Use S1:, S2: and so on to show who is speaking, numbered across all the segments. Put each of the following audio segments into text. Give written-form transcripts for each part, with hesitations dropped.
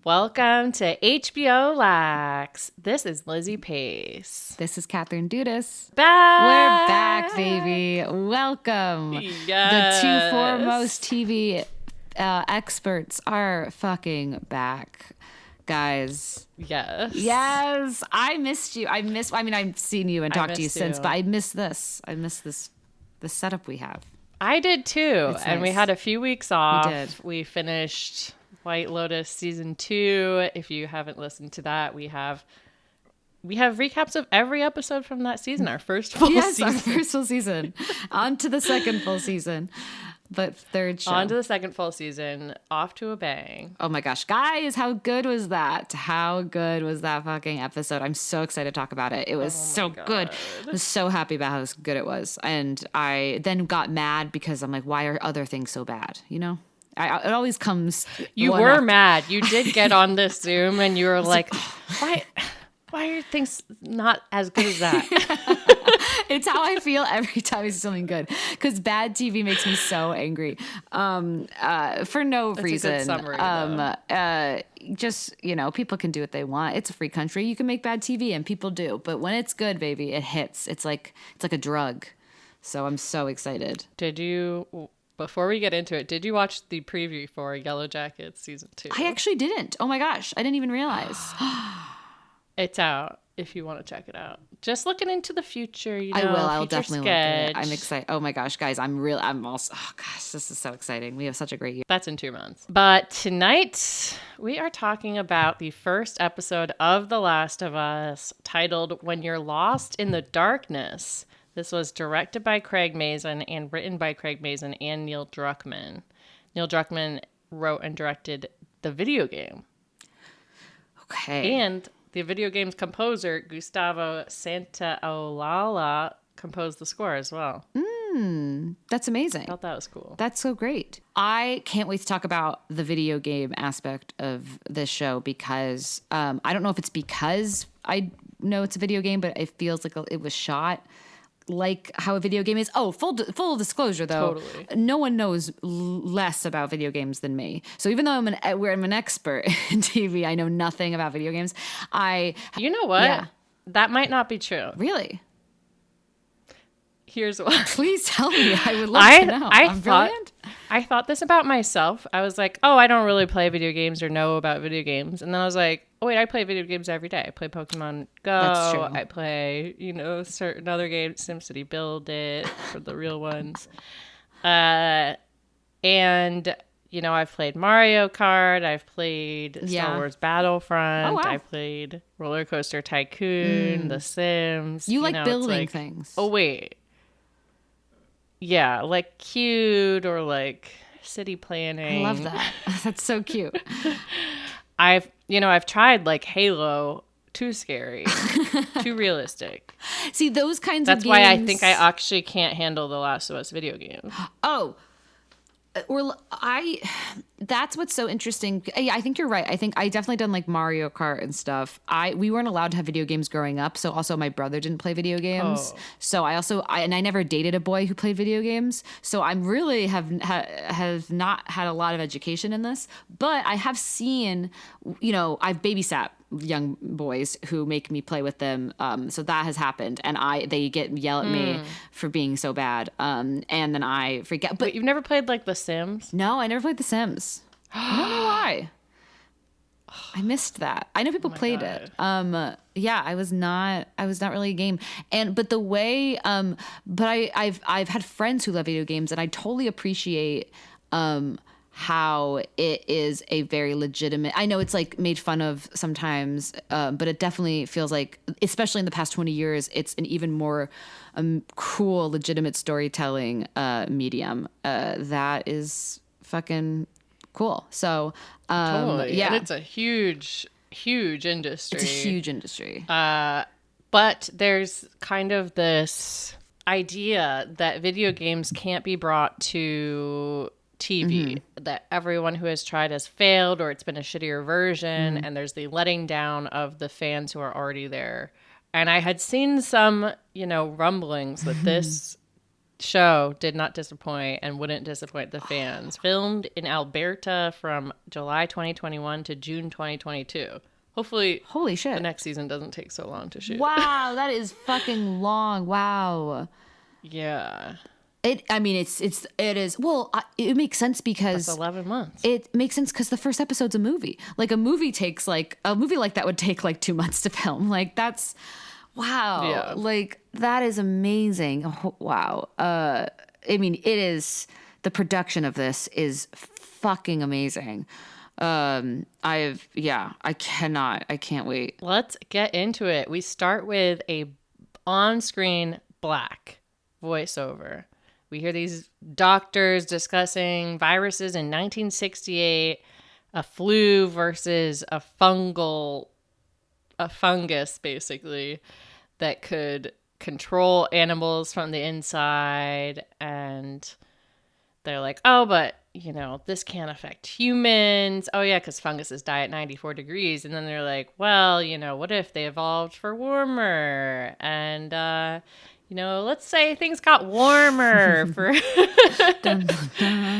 S1: Welcome to HBO Lax. This is Lizzy Pace.
S2: This is Katherine Dudas.
S1: Back!
S2: We're back, baby. Welcome.
S1: Yes.
S2: The two foremost TV experts are fucking back. Guys.
S1: Yes.
S2: Yes. I missed you. I've seen you and talked to you since, but I miss this. The setup we have.
S1: I did too.
S2: It's
S1: and
S2: nice.
S1: we had a few weeks off.
S2: We did.
S1: We finished White Lotus season 2. If you haven't listened to that, we have recaps of every episode from that season. Our first full season.
S2: Our first full season. On to the second full season. But third show.
S1: On to the second full season. Off to a bang.
S2: Oh my gosh. Guys, how good was that? How good was that fucking episode? I'm so excited to talk about it. It was so good. I was so happy about how good it was. And I then got mad because I'm like, why are other things so bad? You know? It always comes.
S1: You were mad. You did get on this Zoom and you were like, why are things not as good as that?
S2: It's how I feel every time I see something good. Because bad TV makes me so angry. For no reason.
S1: That's a good summary,
S2: just, people can do what they want. It's a free country. You can make bad TV and people do. But when it's good, baby, it hits. It's like a drug. So I'm so excited.
S1: Before we get into it, did you watch the preview for Yellow Jackets season 2?
S2: I actually didn't. Oh my gosh. I didn't even realize.
S1: It's out if you want to check it out. Just looking into the future,
S2: I will. I'll definitely look at it.
S1: sketch.
S2: I'm excited. Oh my gosh, guys. I'm also, oh gosh, this is so exciting. We have such a great year.
S1: That's in 2 months. But tonight, we are talking about the first episode of The Last of Us, titled When You're Lost in the Darkness. This was directed by Craig Mazin and written by Craig Mazin and Neil Druckmann. Neil Druckmann wrote and directed the video game.
S2: Okay.
S1: And the video game's composer, Gustavo Santaolalla, composed the score as well.
S2: That's amazing.
S1: I thought that was cool.
S2: That's so great. I can't wait to talk about the video game aspect of this show because I don't know if it's because I know it's a video game, but it feels like it was shot like how a video game is. Oh, full disclosure though.
S1: Totally.
S2: No one knows less about video games than me. So even though I'm an expert in TV, I know nothing about video games.
S1: You know what?
S2: Yeah.
S1: That might not be true.
S2: Really?
S1: Here's why.
S2: Please tell me. I would love to know. I'm brilliant.
S1: I thought this about myself. I was like, oh, I don't really play video games or know about video games. And then I was like, oh, wait, I play video games every day. I play Pokemon Go.
S2: That's true.
S1: I play, certain other games, SimCity Build It for the real ones. And, I've played Mario Kart. I've played Star Wars Battlefront.
S2: Oh, wow.
S1: I've played Roller Coaster Tycoon, The Sims.
S2: You like building things.
S1: Oh, wait. Yeah, like cute or like city planning.
S2: I love that. That's so cute.
S1: I've tried like Halo, too scary, too realistic.
S2: See, those kinds of
S1: That's
S2: games.
S1: why I think I actually can't handle the Last of Us video game.
S2: Oh, that's what's so interesting. Yeah, I think you're right. I think I definitely done like Mario Kart and stuff. We weren't allowed to have video games growing up. So also my brother didn't play video games.
S1: Oh.
S2: So I never dated a boy who played video games. So I'm really have not had a lot of education in this, but I have seen, I've babysat young boys who make me play with them. So that has happened. And they yell at me for being so bad. And then I forget. But
S1: You've never played like The Sims?
S2: No, I never played The Sims. I don't know why. I missed that. I know people played it. Yeah, I was not really a game. But the way, but I've had friends who love video games, and I totally appreciate, how it is a very legitimate. I know it's like made fun of sometimes, but it definitely feels like, especially in the past 20 years, it's an even more cool, legitimate storytelling medium. That is fucking cool. So,
S1: Totally.
S2: yeah,
S1: And it's a huge, huge industry.
S2: It's a huge industry.
S1: But there's kind of this idea that video games can't be brought to TV, that everyone who has tried has failed or it's been a shittier version, and there's the letting down of the fans who are already there. And I had seen some, rumblings that this show did not disappoint and wouldn't disappoint the fans. Filmed in Alberta from July 2021 to June 2022. Hopefully,
S2: Holy shit.
S1: the next season doesn't take so long to shoot.
S2: Wow, that is fucking long. Wow.
S1: Yeah.
S2: It is. Well, it makes sense because
S1: That's 11 months.
S2: It makes sense because the first episode's a movie. Like a movie like that would take like 2 months to film. Like that's, wow.
S1: Yeah.
S2: Like that is amazing. Oh, wow. I mean, it is, the production of this is fucking amazing. I can't wait.
S1: Let's get into it. We start with a on-screen black voiceover. We hear these doctors discussing viruses in 1968, a flu versus a fungus, basically, that could control animals from the inside. And they're like, oh, but, this can't affect humans. Oh, yeah, because funguses die at 94 degrees. And then they're like, well, what if they evolved for warmer? And, let's say things got warmer for...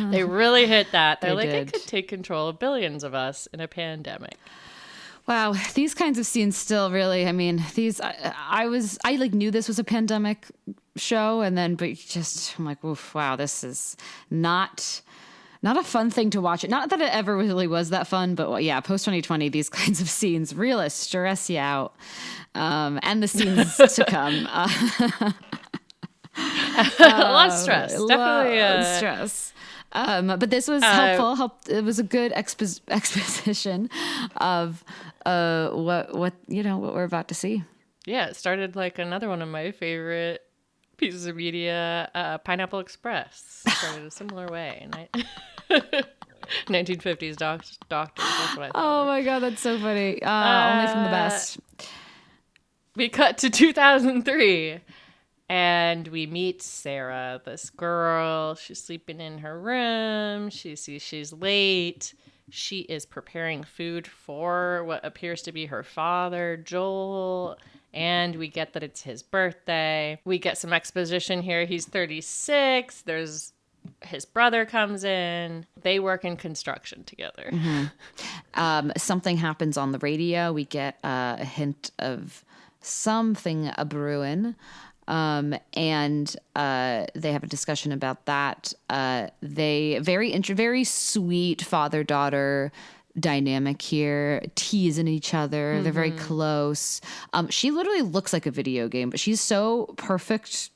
S1: They really hit that. They're like, it could take control of billions of us in a pandemic.
S2: Wow, these kinds of scenes still really, I mean, I knew this was a pandemic show, and then, I'm like, oof, wow, this is not a fun thing to watch. Not that it ever really was that fun, but yeah, post 2020, these kinds of scenes really stress you out. And the scenes to come.
S1: A lot of stress. Definitely
S2: stress. But this was helpful. It was a good exposition of what we're about to see.
S1: Yeah, it started like another one of my favorite pieces of media, Pineapple Express. Started a similar way. 1950s doctors. That's what I thought.
S2: Oh my god, that's so funny. Only from the best.
S1: We cut to 2003. And we meet Sarah, this girl. She's sleeping in her room. She sees she's late. She is preparing food for what appears to be her father, Joel. And we get that it's his birthday. We get some exposition here. He's 36. His brother comes in. They work in construction together.
S2: Mm-hmm. Something happens on the radio. We get a hint of something a-brewing. And they have a discussion about that. They very sweet father-daughter dynamic here, teasing each other. Mm-hmm. They're very close. She literally looks like a video game, but she's so perfect.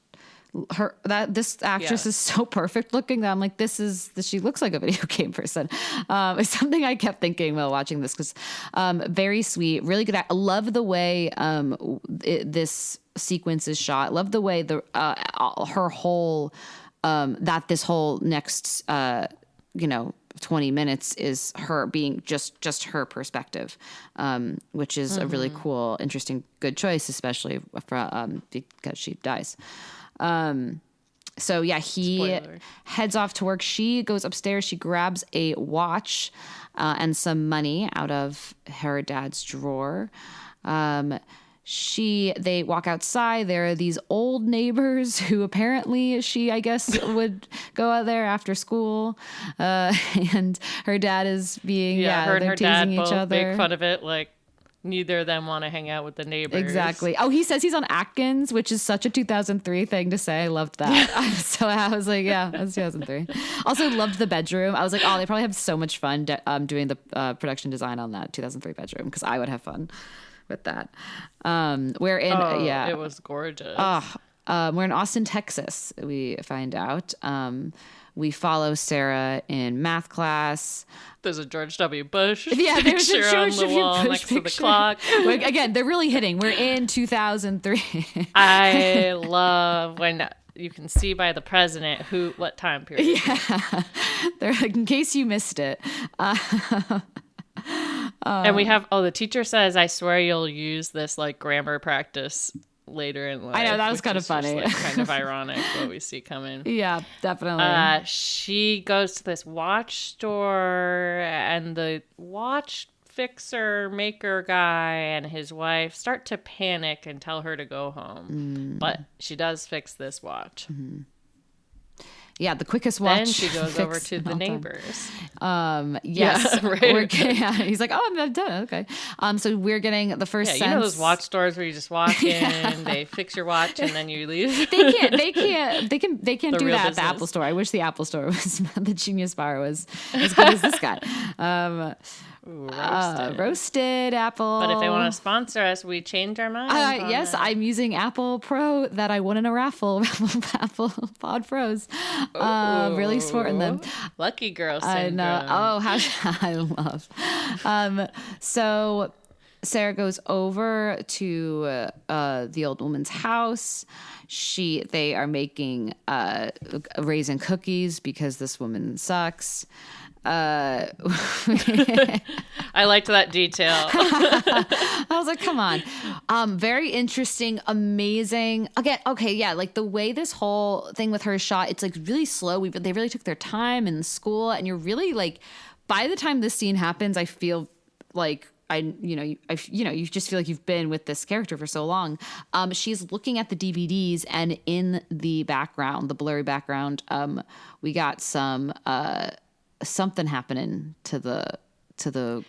S2: This actress is so perfect looking that I'm like, she looks like a video game person. It's something I kept thinking while watching this because very sweet, really good. I love the way this sequence is shot. Love the way her whole this whole next 20 minutes is her being just her perspective, which is a really cool, interesting, good choice, especially because she dies. So yeah, he
S1: Spoiler. Heads
S2: off to work. She goes upstairs. She grabs a watch and some money out of her dad's drawer. They walk outside. There are these old neighbors who apparently I guess, would go out there after school. And her dad is being,
S1: her and her dad
S2: each
S1: both
S2: other.
S1: make fun of it, like neither of them want to hang out with the neighbors.
S2: Exactly. Oh, he says he's on Atkins, which is such a 2003 thing to say. I loved that. So I was like, yeah, that's 2003. Also loved the bedroom. I was like, oh, they probably have so much fun doing the production design on that 2003 bedroom because I would have fun with that.
S1: It was gorgeous.
S2: We're in Austin, Texas, we find out. We follow Sarah in math class.
S1: There's a George W. Bush
S2: there's
S1: picture
S2: a George
S1: on the
S2: W.
S1: wall
S2: Bush
S1: next
S2: picture.
S1: to the clock.
S2: Again, they're really hitting. We're in 2003.
S1: I love when you can see by the president what time period.
S2: Yeah. They're like, in case you missed it.
S1: And we have, the teacher says, I swear you'll use this like grammar practice later in life.
S2: I know, that was kind of funny.
S1: Just, kind of ironic what we see coming.
S2: Yeah, definitely.
S1: She goes to this watch store and the watch fixer maker guy and his wife start to panic and tell her to go home. But she does fix this watch.
S2: Yeah, the quickest watch.
S1: Then she goes over
S2: fix
S1: to
S2: in
S1: the
S2: all time.
S1: neighbors.
S2: Yes.
S1: Yeah, right.
S2: He's like, oh, I'm done. Okay. So we're getting the first
S1: Yeah,
S2: sense.
S1: you know those watch stores where you just walk in, they fix your watch, and then you leave.
S2: They can't
S1: The
S2: do
S1: real
S2: that at the
S1: business.
S2: Apple Store. I wish the Apple Store was the Genius Bar was as good as this guy.
S1: Ooh, roasted.
S2: Roasted apple.
S1: But if they want to sponsor us, we change our mind.
S2: Yes, I'm using Apple Pro that I won in a raffle. Apple Pod Pros. Really sporting them.
S1: Lucky girl
S2: I
S1: syndrome.
S2: know. Oh, how I love. So Sarah goes over to the old woman's house. They are making raisin cookies because this woman sucks.
S1: I liked that detail.
S2: I was like, come on. Very interesting, amazing. Again, okay, yeah, like the way this whole thing with her is shot, it's like really slow. They really took their time in school, and you're really like, by the time this scene happens, I feel like you just feel like you've been with this character for so long. She's looking at the DVDs, and in the background, the blurry background, we got some something happening to the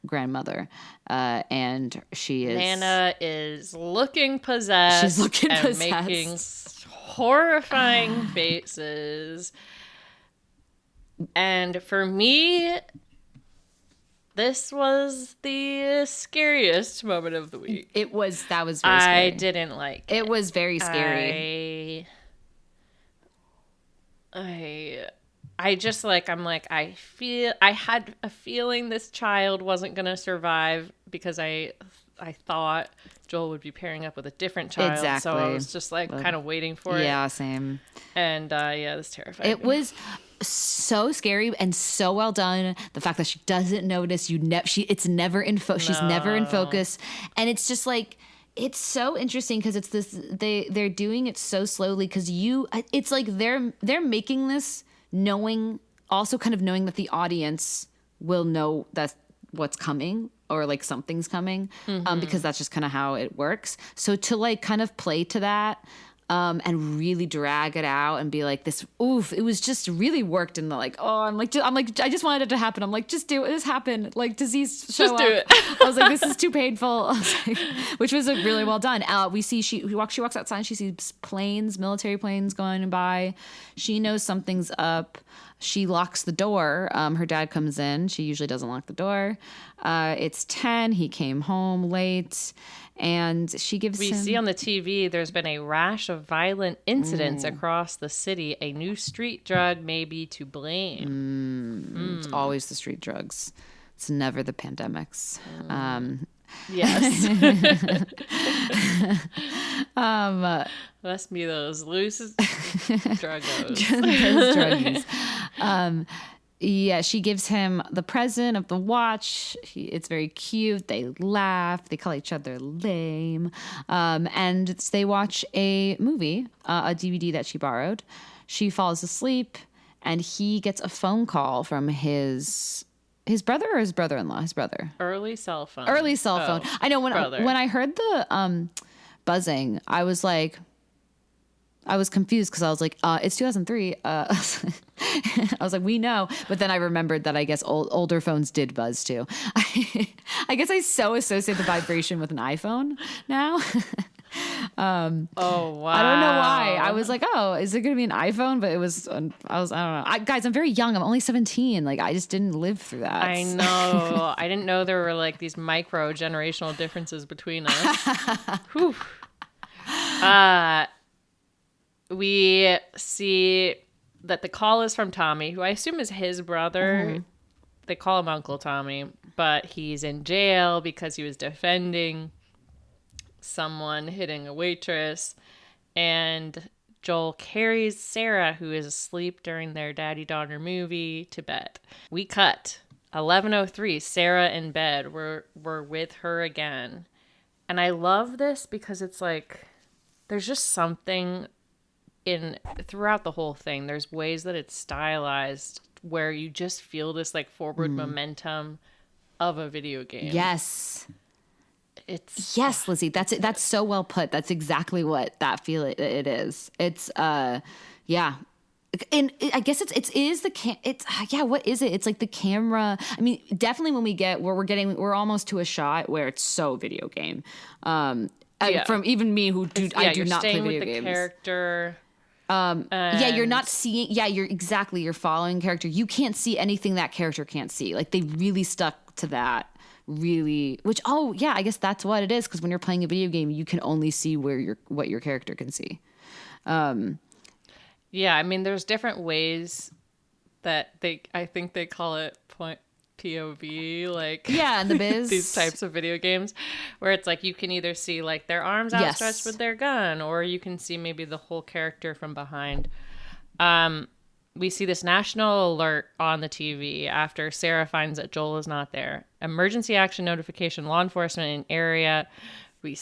S2: grandmother, and she is
S1: Nana is looking possessed.
S2: She's looking
S1: and
S2: possessed.
S1: making horrifying faces. And for me, this was the scariest moment of the week.
S2: that was very scary.
S1: I didn't like it.
S2: It was very scary.
S1: I just like, I'm like, I had a feeling this child wasn't going to survive because I thought Joel would be pairing up with a different child.
S2: Exactly.
S1: So I was just like kind of waiting for it.
S2: Yeah, same.
S1: And yeah, it was terrifying.
S2: It was so scary and so well done. The fact that she doesn't notice it's never in she's never in focus, and it's just like, it's so interesting because it's this, they're doing it so slowly because it's like they're making this knowing that the audience will know that's what's coming, or like something's coming, because that's just kind of how it works. So to like kind of play to that, and really drag it out and be like this, oof, it was just really worked in the like, oh, I'm like, I just wanted it to happen. I'm like, just do it. This happened. Like, disease show
S1: just
S2: up.
S1: do it.
S2: I was like, this is too painful. I was like, which was like, really well done. We see she walks outside and she sees military planes going by. She knows something's up. She locks the door. Her dad comes in. She usually doesn't lock the door. It's 10. He came home late. And she gives
S1: We see on the TV there's been a rash of violent incidents across the city. A new street drug may be to blame.
S2: It's always the street drugs. It's never the pandemics.
S1: Yes. Must be those loose druggos.
S2: Those druggies. Yeah, she gives him the present of the watch. It's very cute. They laugh. They call each other lame. And they watch a movie, a DVD that she borrowed. She falls asleep, and he gets a phone call from his brother or his brother-in-law? His brother.
S1: Early cell phone.
S2: I know when I heard the buzzing, I was confused because I was like, it's 2003. I was like, we know. But then I remembered that I guess older phones did buzz too. I guess I so associate the vibration with an iPhone now.
S1: Oh, wow.
S2: I don't know why. I was like, oh, is it going to be an iPhone? But I don't know. Guys, I'm very young. I'm only 17. Like, I just didn't live through that.
S1: I know. I didn't know there were like these micro generational differences between us. Whew. We see that the call is from Tommy, who I assume is his brother. Mm-hmm. They call him Uncle Tommy, but he's in jail because he was defending someone hitting a waitress. And Joel carries Sarah, who is asleep during their daddy-daughter movie, to bed. We cut. 11:03, Sarah in bed. We're with her again. And I love this because it's like, there's just something throughout the whole thing. There's ways that it's stylized where you just feel this like forward momentum of a video game.
S2: Yes, Lizzy, that's it. That's so well put. That's exactly what that feel it is. It's yeah, And I guess what is it? It's like the camera. I mean, definitely when we get where we're almost to a shot where it's so video game. From even me who I do not play video games.
S1: The character.
S2: You're not seeing. Yeah, you're following character. You can't see anything that character can't see. Like they really stuck to that. Really, I guess that's what it is. Because when you're playing a video game, you can only see what your character can see.
S1: Yeah, I mean, there's different ways that I think they call it POV, like
S2: in the biz.
S1: These types of video games where it's like you can either see like their arms outstretched with their gun, or you can see maybe the whole character from behind. We see this national alert on the TV after Sarah finds that Joel is not there. Emergency action notification, law enforcement in area. We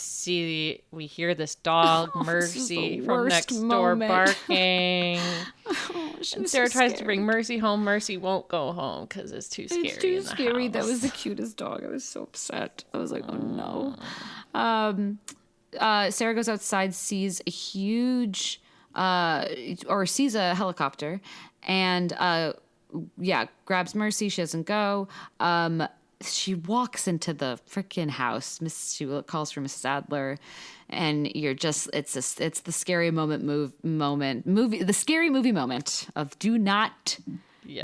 S1: hear this dog, Mercy, from next door barking. And Sarah tries to bring Mercy home. Mercy won't go home because it's too scary.
S2: It's too scary. That was the cutest dog. I was so upset. I was like, oh no. Sarah goes outside, sees a huge, sees a helicopter, and grabs Mercy. She doesn't go. She walks into the freaking house. She calls for Mrs. Adler, and it's the scary the scary movie moment of do not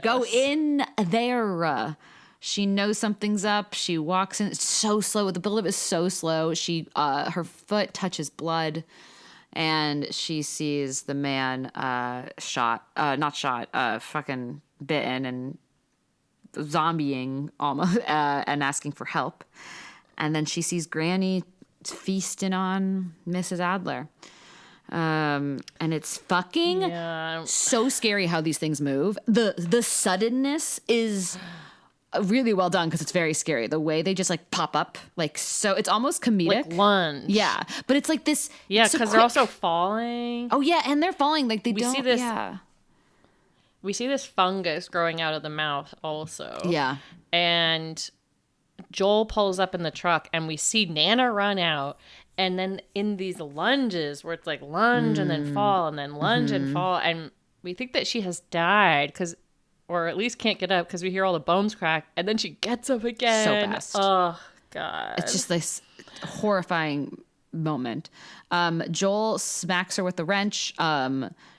S2: go in there. She knows something's up. She walks in. It's so slow. The buildup is so slow. Her foot touches blood, and she sees the man fucking bitten and zombieing almost and asking for help. And then she sees Granny feasting on Mrs. Adler. And it's fucking so scary how these things move. The suddenness is really well done because it's very scary. The way they just like pop up, like so it's almost comedic.
S1: Like lunge.
S2: Yeah. But it's like this.
S1: Yeah, because they're also falling.
S2: Oh yeah, and they're falling like we don't. See this,
S1: we see this fungus growing out of the mouth also.
S2: Yeah.
S1: And Joel pulls up in the truck and we see Nana run out. And then in these lunges where it's like lunge and then fall and then lunge and fall. And we think that she has died or at least can't get up because we hear all the bones crack. And then she gets up again.
S2: So fast.
S1: Oh, God.
S2: It's just this horrifying moment. Joel smacks her with the wrench.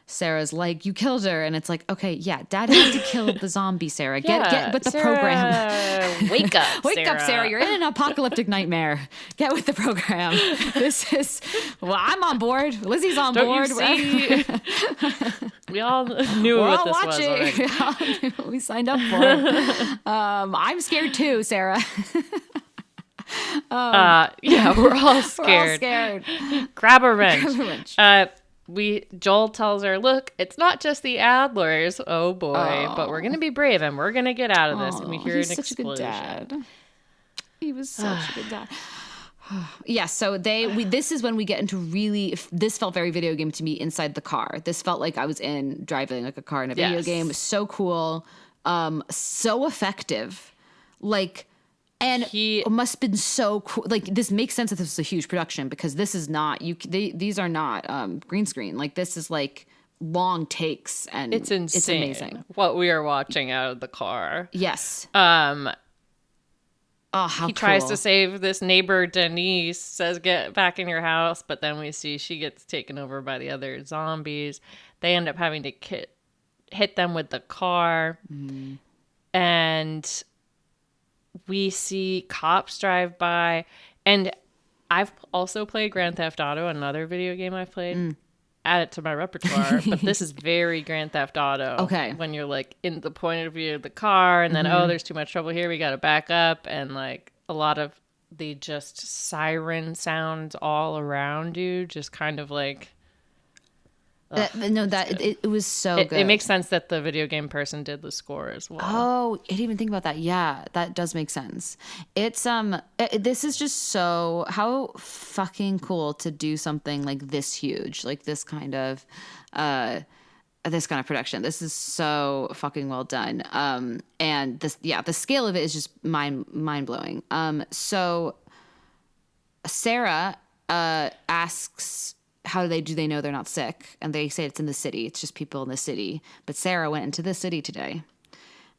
S2: Sarah's like, you killed her. And it's like, okay, yeah, Dad had to kill the zombie, Sarah. Get with the
S1: Sarah,
S2: program.
S1: Wake up,
S2: Wake up, Sarah. You're in an apocalyptic nightmare. Get with the program. I'm on board. Lizzie's on board.
S1: You see? We all knew what this was already.
S2: We signed up for it. I'm scared too, Sarah.
S1: We're all scared. Grab a wrench. Joel tells her, look, it's not just the Adlers. Oh boy, but we're gonna be brave and we're gonna get out of this. And we hear an explosion.
S2: Such a good dad. He was such a good dad. Yeah, so this is when we get into this felt very video game to me inside the car. This felt like I was driving like a car in a video game. It was so cool, so effective, like. And it must have been so cool. Like, this makes sense that this was a huge production because this is not these are not green screen. Like, this is like long takes, and
S1: it's insane.
S2: It's amazing
S1: what we are watching out of the car.
S2: Yes.
S1: He tries to save this neighbor, Denise, says get back in your house, but then we see she gets taken over by the other zombies. They end up having to hit them with the car, and we see cops drive by. And I've also played Grand Theft Auto, another video game I've played. Add it to my repertoire, but this is very Grand Theft Auto.
S2: Okay.
S1: When you're like in the point of view of the car, and then there's too much trouble here, we got to back up, and like a lot of the just siren sounds all around you, just kind of like.
S2: It was so good.
S1: It makes sense that the video game person did the score as well.
S2: Oh, I didn't even think about that. Yeah, that does make sense. It's this is just so how fucking cool to do something like this huge, like this kind of production. This is so fucking well done. And the scale of it is just mind blowing. So Sarah asks how do they know they're not sick? And they say it's in the city. It's just people in the city. But Sarah went into the city today.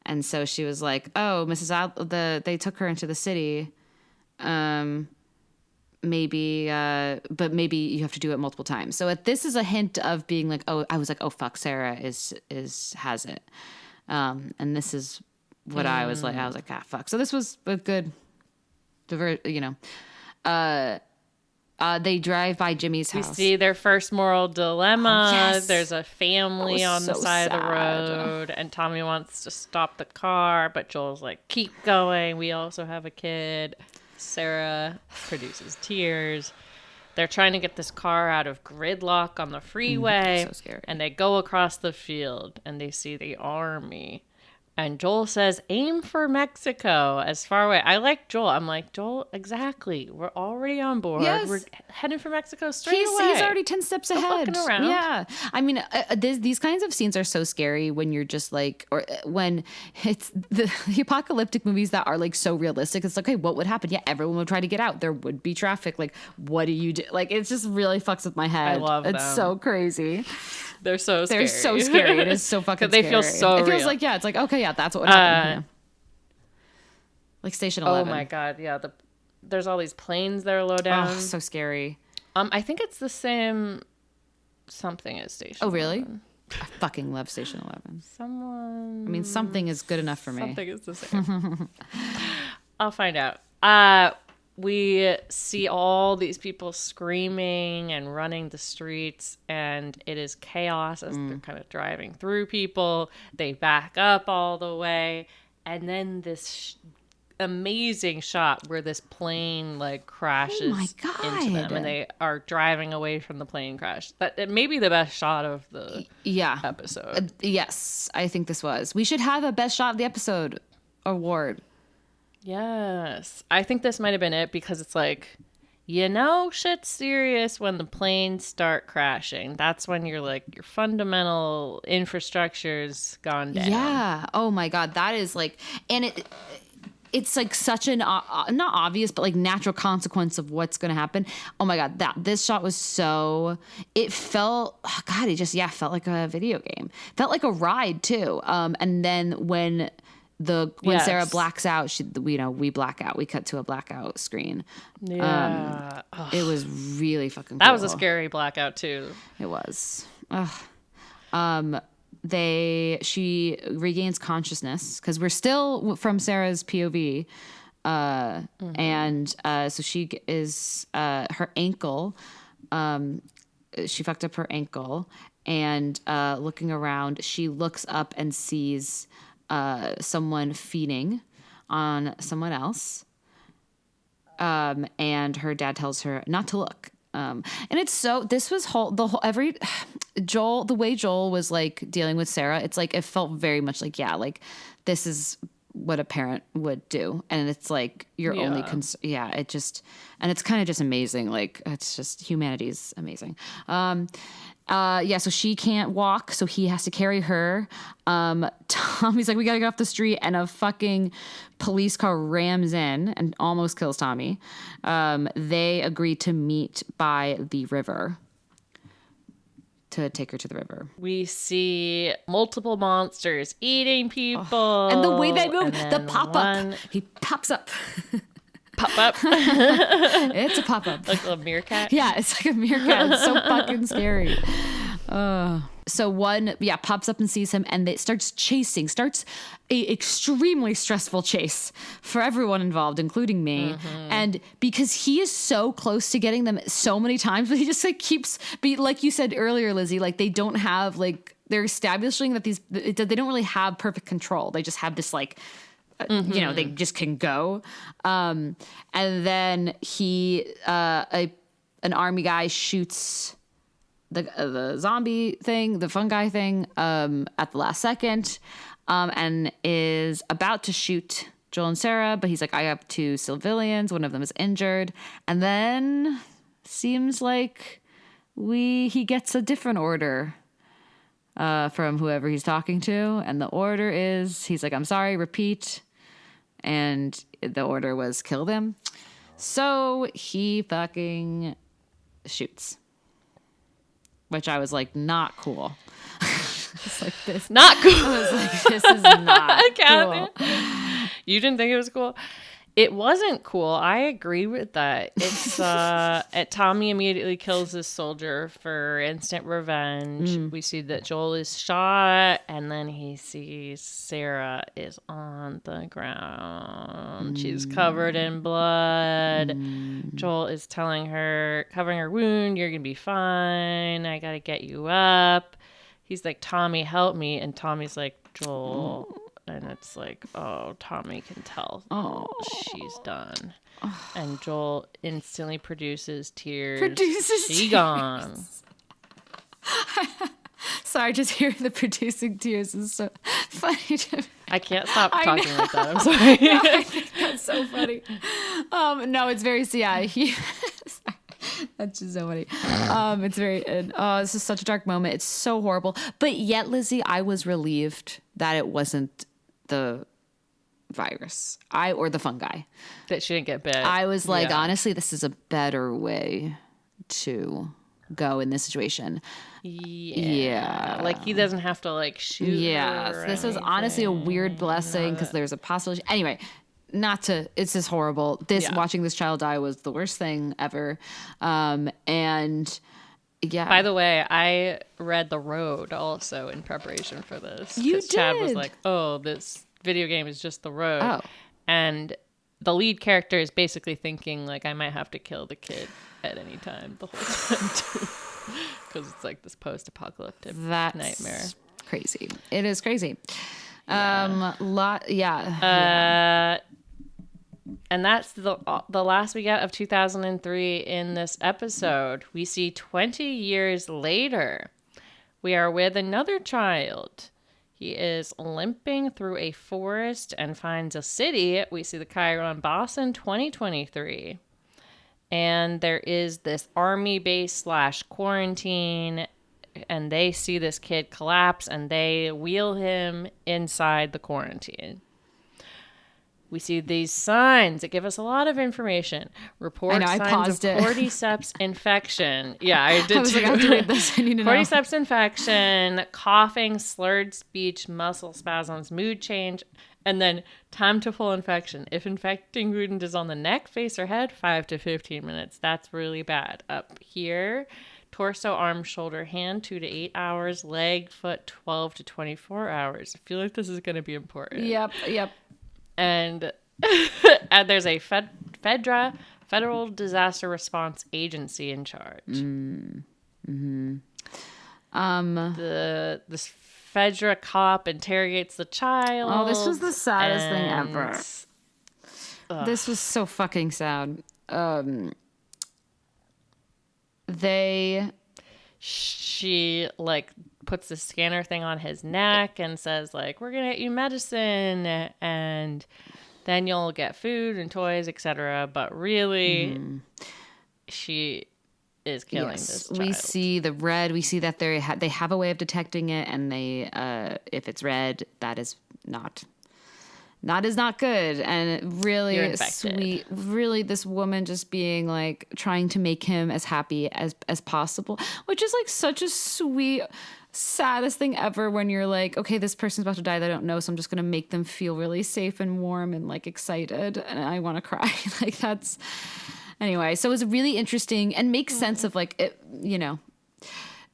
S2: And so she was like, oh, they took her into the city. Maybe you have to do it multiple times. So this is a hint of being like, oh, I was like, oh fuck, Sarah has it. And this is what I was like, ah, fuck. So this was a good, they drive by Jimmy's house.
S1: We see their first moral dilemma.
S2: Oh, yes.
S1: There's a family on the side of the road, and Tommy wants to stop the car, but Joel's like, keep going. We also have a kid. Sarah produces tears. They're trying to get this car out of gridlock on the freeway.
S2: So scary.
S1: And they go across the field, and they see the army. And Joel says, aim for Mexico, as far away. I like Joel. I'm like, Joel, exactly. We're already on board.
S2: Yes.
S1: We're heading for Mexico straight away.
S2: He's already 10 steps ahead.
S1: Fucking around.
S2: Yeah. I mean, these kinds of scenes are so scary when you're just like, or when it's the apocalyptic movies that are like so realistic. It's like, okay, what would happen? Yeah, everyone would try to get out. There would be traffic. Like, what do you do? Like, it's just really fucks with my head.
S1: I love them.
S2: It's so crazy.
S1: They're so scary.
S2: They're so scary. It is so fucking scary.
S1: They feel so
S2: It feels
S1: real.
S2: like, yeah, it's like, okay, yeah, that's what would happen. Like Station 11.
S1: Oh my God. Yeah. There's all these planes that are low down.
S2: Oh, so scary.
S1: I think it's the same something as Station 11.
S2: Oh, really? I fucking love Station 11.
S1: Someone.
S2: I mean, something is good enough for me.
S1: Something is the same. I'll find out. We see all these people screaming and running the streets, and it is chaos as they're kind of driving through people. They back up all the way, and then this amazing shot where this plane like crashes into them, and they are driving away from the plane crash. That may be the best shot of the episode.
S2: Yes, I think this was. We should have a best shot of the episode award.
S1: Yes. I think this might have been it, because it's like, shit's serious when the planes start crashing. That's when you're like, your fundamental infrastructure's gone down.
S2: Yeah. Oh my God. That is like, and it's like such an, not obvious, but like natural consequence of what's going to happen. Oh my God. This shot was so, it felt, oh God, it just, felt like a video game. Felt like a ride too. And then when Sarah blacks out, we black out. We cut to a blackout screen.
S1: Yeah.
S2: It was really fucking cool.
S1: That was a scary blackout too.
S2: It was. She regains consciousness because we're still from Sarah's POV. And so she is, her ankle, she fucked up her ankle, and looking around, she looks up and sees someone feeding on someone else. And her dad tells her not to look. And it's so, this was Joel, the way Joel was like dealing with Sarah, it's like, it felt very much like, this is what a parent would do. And it's like, your only concern. Yeah. It just, and it's kind of just amazing. Like, it's just, humanity's amazing. So she can't walk, so he has to carry her. Tommy's like, we gotta get off the street, and a fucking police car rams in and almost kills Tommy. They agree to meet by the river to take her to the river.
S1: We see multiple monsters eating people.
S2: And the way they move, the pop-up. He pops up.
S1: Pop up.
S2: It's a pop-up.
S1: Like a meerkat?
S2: Yeah, it's like a meerkat. It's so fucking scary. So one, pops up and sees him, and it starts a extremely stressful chase for everyone involved, including me. Mm-hmm. And because he is so close to getting them so many times, but he just like keeps, like you said earlier, Lizzy, like they don't have like, they're establishing that they don't really have perfect control. They just have this like, they just can go. And then an army guy shoots the zombie thing, the fungi thing, at the last second, and is about to shoot Joel and Sarah, but he's like, I have two civilians. One of them is injured. And then seems like he gets a different order from whoever he's talking to. And the order is, he's like, I'm sorry, repeat. And the order was kill them. So he fucking shoots. which I was like, not cool. It's like this.
S1: Not cool.
S2: I was like, this is not cool.
S1: You didn't think it was cool? It wasn't cool. I agree with that. It's Tommy immediately kills this soldier for instant revenge. We see that Joel is shot, and then he sees Sarah is on the ground. She's covered in blood. Joel is telling her, covering her wound, "You're gonna be fine. I gotta get you up." He's like, "Tommy, help me," and Tommy's like, "Joel." And it's like, oh, Tommy can tell she's done. And Joel instantly produces tears. She gone.
S2: Sorry, just hearing the producing tears is so funny to me.
S1: I can't stop talking like that. I'm sorry.
S2: No, I think that's so funny. No, it's very, that's just so funny. It's very, this is such a dark moment. It's so horrible. But yet, Lizzy, I was relieved that it wasn't the virus or the fungi.
S1: That she didn't get bit.
S2: I was like, honestly, this is a better way to go in this situation. Yeah.
S1: Like, he doesn't have to, like, shoot her.
S2: This was honestly a weird blessing because there's a possibility. Anyway, it's just horrible. Watching this child die was the worst thing ever. And yeah.
S1: By the way, I read The Road also in preparation for this.
S2: You did?
S1: Chad was like, oh, this video game is just The Road.
S2: Oh.
S1: And the lead character is basically thinking, like, I might have to kill the kid at any time the whole time, too. Because it's like this post-apocalyptic nightmare.
S2: Crazy. It is crazy.
S1: And that's the last we get of 2003 in this episode. We see 20 years later, we are with another child. He is limping through a forest and finds a city. We see the Chiron Boston 2023. And there is this army base / quarantine, and they see this kid collapse and they wheel him inside the quarantine. We see these signs that give us a lot of information. Report signs of cordyceps infection. Yeah, I did too.
S2: I have to read this. I need to know.
S1: Cordyceps infection, coughing, slurred speech, muscle spasms, mood change, and then time to full infection. If infecting wound is on the neck, face, or head, 5 to 15 minutes. That's really bad. Up here, torso, arm, shoulder, hand, 2 to 8 hours. Leg, foot, 12 to 24 hours. I feel like this is going to be important.
S2: Yep.
S1: And there's a FEDRA, Federal Disaster Response Agency, in charge. This FEDRA cop interrogates the child.
S2: Oh, this was the saddest thing ever. This was so fucking sad.
S1: She like puts the scanner thing on his neck and says, like, we're gonna get you medicine and then you'll get food and toys, etc. But really, she is killing this child.
S2: We see the red. We see that they have a way of detecting it, and they if it's red, that is not good. And really sweet, really this woman just being like trying to make him as happy as possible, which is like such a sweet, saddest thing ever when you're like, okay, this person's about to die, they don't know, so I'm just gonna make them feel really safe and warm and like excited, and I want to cry. Like that's anyway. So it was really interesting and makes sense of like it,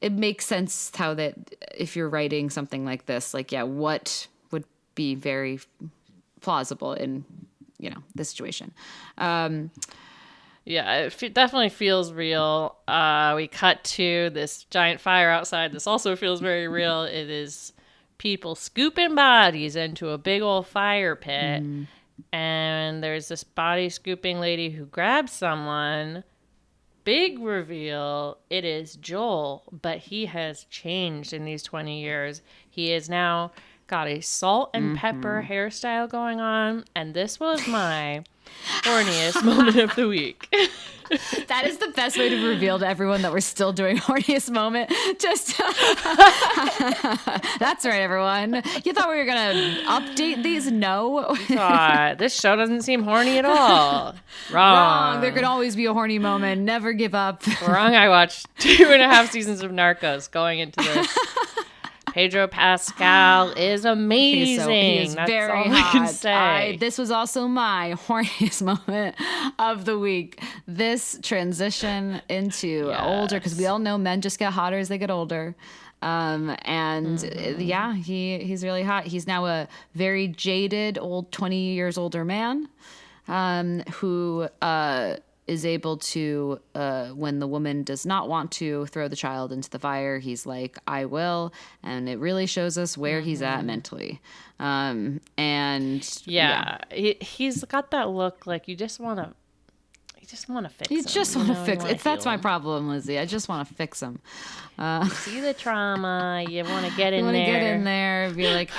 S2: it makes sense how that if you're writing something like this, like what would be very plausible in this situation.
S1: It definitely feels real. We cut to this giant fire outside. This also feels very real. It is people scooping bodies into a big old fire pit, and there's this body scooping lady who grabs someone. Big reveal, it is Joel, but he has changed in these 20 years. He is now got a salt and pepper hairstyle going on, and this was my horniest moment of the week.
S2: That is the best way to reveal to everyone that we're still doing horniest moment. Just that's right, everyone. You thought we were gonna update these? No.
S1: This show doesn't seem horny at all. Wrong.
S2: There could always be a horny moment. Never give up.
S1: Wrong. I watched 2.5 seasons of Narcos going into this. Pedro Pascal is amazing.
S2: He is
S1: That's
S2: very
S1: all
S2: hot.
S1: I can say.
S2: This was also my horniest moment of the week. This transition into older, because we all know men just get hotter as they get older. He's really hot. He's now a very jaded, 20 years older man, who is able to, when the woman does not want to throw the child into the fire, he's like, I will. And it really shows us where he's at mentally.
S1: He's got that look like you just want to fix him.
S2: You just want to fix it. That's my problem, Lizzy. I just want to fix him.
S1: You see the trauma. You want to get in there.
S2: Get in there. Be like,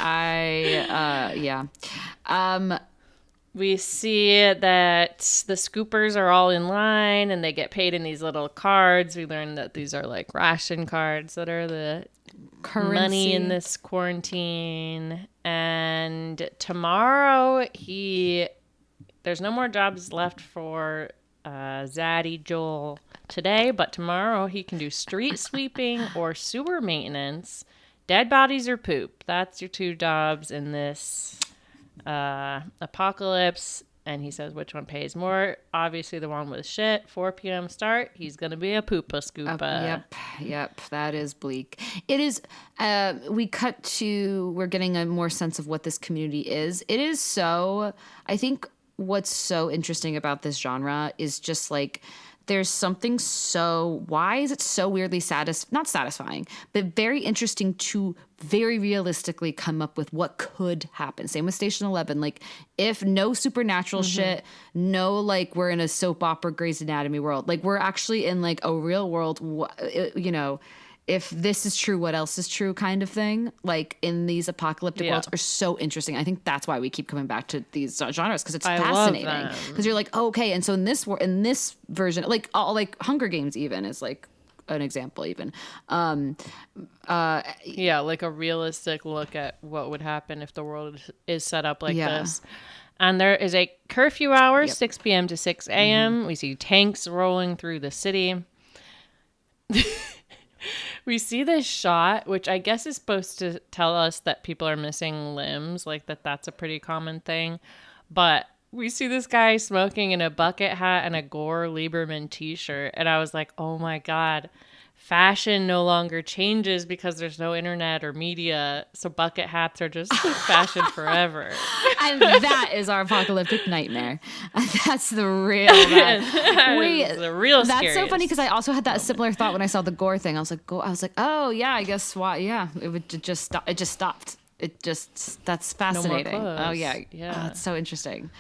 S1: we see that the scoopers are all in line and they get paid in these little cards. We learn that these are like ration cards that are the currency. Money in this quarantine. And tomorrow there's no more jobs left for Zaddy Joel today, but tomorrow he can do street sweeping or sewer maintenance, dead bodies or poop. That's your 2 jobs in this apocalypse. And he says which one pays more. Obviously the one with shit. 4 p.m. start. He's gonna be a poopa scoopa.
S2: Yep. That is bleak. It is. We're getting a more sense of what this community is. It is so. I think what's so interesting about this genre is just like, there's something so, why is it so weirdly not satisfying, but very interesting to very realistically come up with what could happen. Same with Station 11. Like, if no supernatural shit, no, like, we're in a soap opera Grey's Anatomy world. Like, we're actually in, like, a real world, if this is true, what else is true kind of thing, like in these apocalyptic worlds, are so interesting. I think that's why we keep coming back to these genres, because it's fascinating. Because you're like, oh, okay, and so in this version, like all like Hunger Games even is like an example even.
S1: Like a realistic look at what would happen if the world is set up like this. And there is a curfew hour, 6 p.m. to 6 a.m. We see tanks rolling through the city. We see this shot, which I guess is supposed to tell us that people are missing limbs, like that's a pretty common thing. But we see this guy smoking in a bucket hat and a Gore Lieberman t-shirt. And I was like, oh my God, fashion no longer changes because there's no internet or media. So bucket hats are just fashion forever.
S2: And that is our apocalyptic nightmare. That's the real
S1: the real
S2: That's
S1: scariest.
S2: So funny, because I also had that similar thought when I saw the Gore thing. I was like, oh yeah, I guess what? Yeah, it just stopped. That's fascinating.
S1: No
S2: oh yeah. Oh, it's so interesting.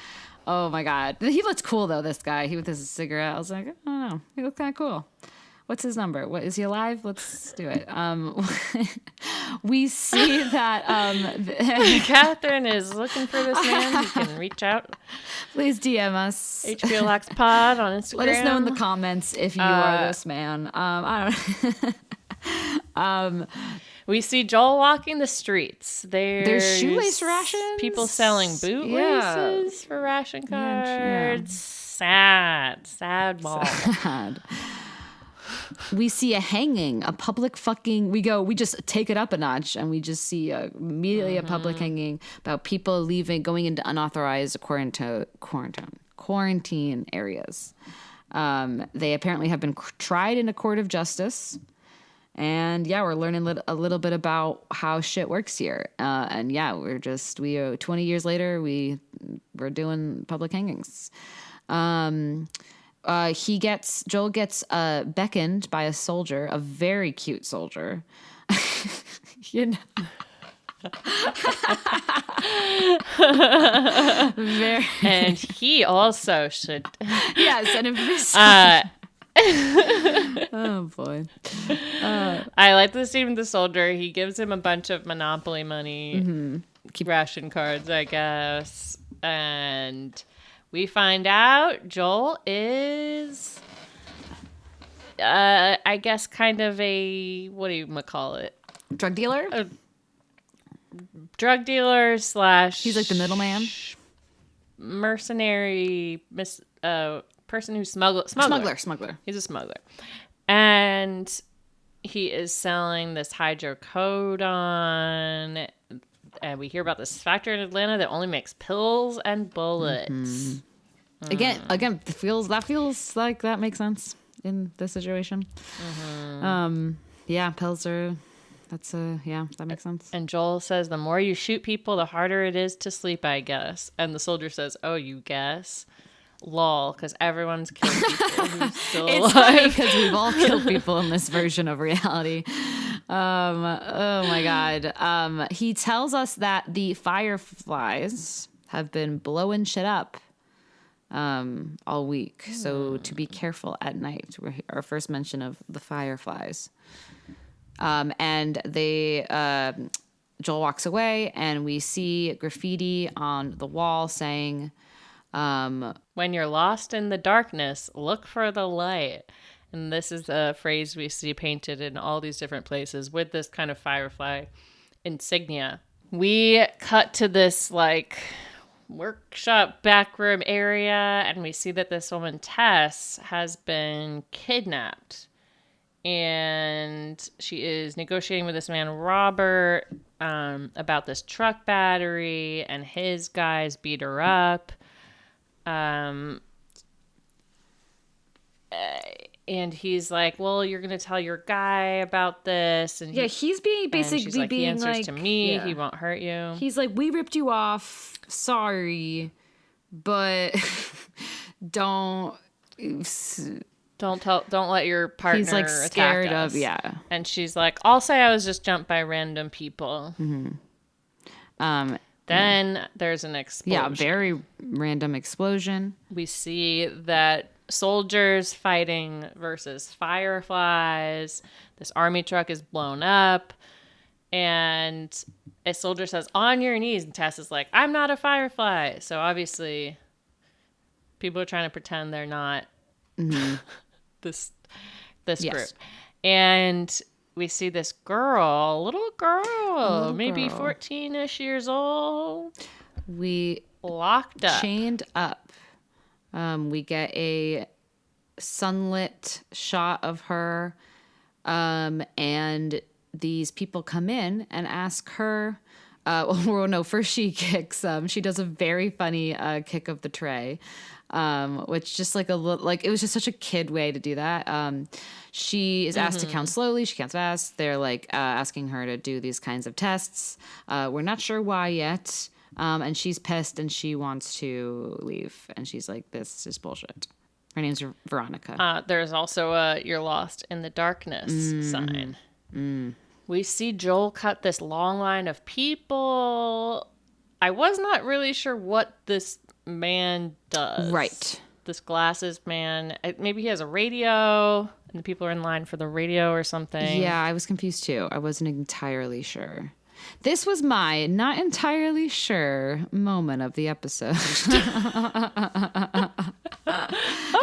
S2: Oh my God, he looks cool though. This guy, he with his cigarette. I was like, I don't know, he looked kind of cool. What's his number? What is he alive? Let's do it. We see that
S1: Katherine is looking for this man. He can reach out.
S2: Please DM us.
S1: HBO Lax Pod on Instagram.
S2: Let us know in the comments if you are this man. I don't know.
S1: We see Joel walking the streets. There's
S2: shoelace rations.
S1: People selling bootlaces for ration cards. Sad ball.
S2: Sad. We see a hanging, a public fucking. We just take it up a notch, and we just see immediately a public hanging about people going into unauthorized quarantine areas. They apparently have been tried in a court of justice. And we're learning a little bit about how shit works here. We're 20 years later, we're doing public hangings. Joel gets beckoned by a soldier, a very cute soldier.
S1: And he also should.
S2: Yes, and if this. Oh boy.
S1: I like the scene with the soldier. He gives him a bunch of Monopoly money, ration cards, I guess. And we find out Joel is, I guess, kind of a, what do you call it?
S2: Drug dealer?
S1: Drug dealer slash.
S2: He's like the middleman.
S1: Mercenary, person who smuggler. He's a smuggler. And he is selling this hydrocodone. And we hear about this factory in Atlanta that only makes pills and bullets.
S2: Again, that feels like that makes sense in this situation. Yeah, pills are. That makes sense.
S1: And Joel says, the more you shoot people, the harder it is to sleep, I guess. And the soldier says, oh, you guess? Lol, because everyone's killed people who's still alive.
S2: It's funny because we've all killed people in this version of reality. Oh my God. He tells us that the fireflies have been blowing shit up all week. So to be careful at night. Our first mention of the fireflies. And Joel walks away and we see graffiti on the wall saying,
S1: when you're lost in the darkness, look for the light. And this is a phrase we see painted in all these different places with this kind of firefly insignia. We cut to this like workshop backroom area and we see that this woman, Tess, has been kidnapped. And she is negotiating with this man, Robert, about this truck battery, and his guys beat her up. And he's like, well, you're going to tell your guy about this. And
S2: he's basically
S1: like,
S2: being
S1: he answers
S2: like,
S1: to me, he won't hurt you.
S2: He's like, we ripped you off. Sorry, but don't
S1: let your partner
S2: He's like scared
S1: attack us.
S2: of, yeah.
S1: And she's like, I'll say I was just jumped by random people. Then there's an explosion.
S2: Yeah, very random explosion.
S1: We see that soldiers fighting versus fireflies. This army truck is blown up. And a soldier says, on your knees. And Tess is like, I'm not a firefly. So obviously, people are trying to pretend they're not this group. And we see this little girl, maybe 14-ish years old.
S2: We
S1: locked up.
S2: Chained up. We get a sunlit shot of her. And these people come in and ask her, first she kicks, she does a very funny kick of the tray, which just like it was just such a kid way to do that. She is asked to count slowly. She counts fast. They're like asking her to do these kinds of tests. We're not sure why yet. And she's pissed and she wants to leave. And she's like, this is bullshit. Her name's Veronica.
S1: There's also a "You're lost in the darkness" sign. We see Joel cut this long line of people. I was not really sure what this man does.
S2: Right.
S1: This glasses man. Maybe he has a radio and the people are in line for the radio or something.
S2: Yeah, I was confused too. I wasn't entirely sure. This was my not entirely sure moment of the episode.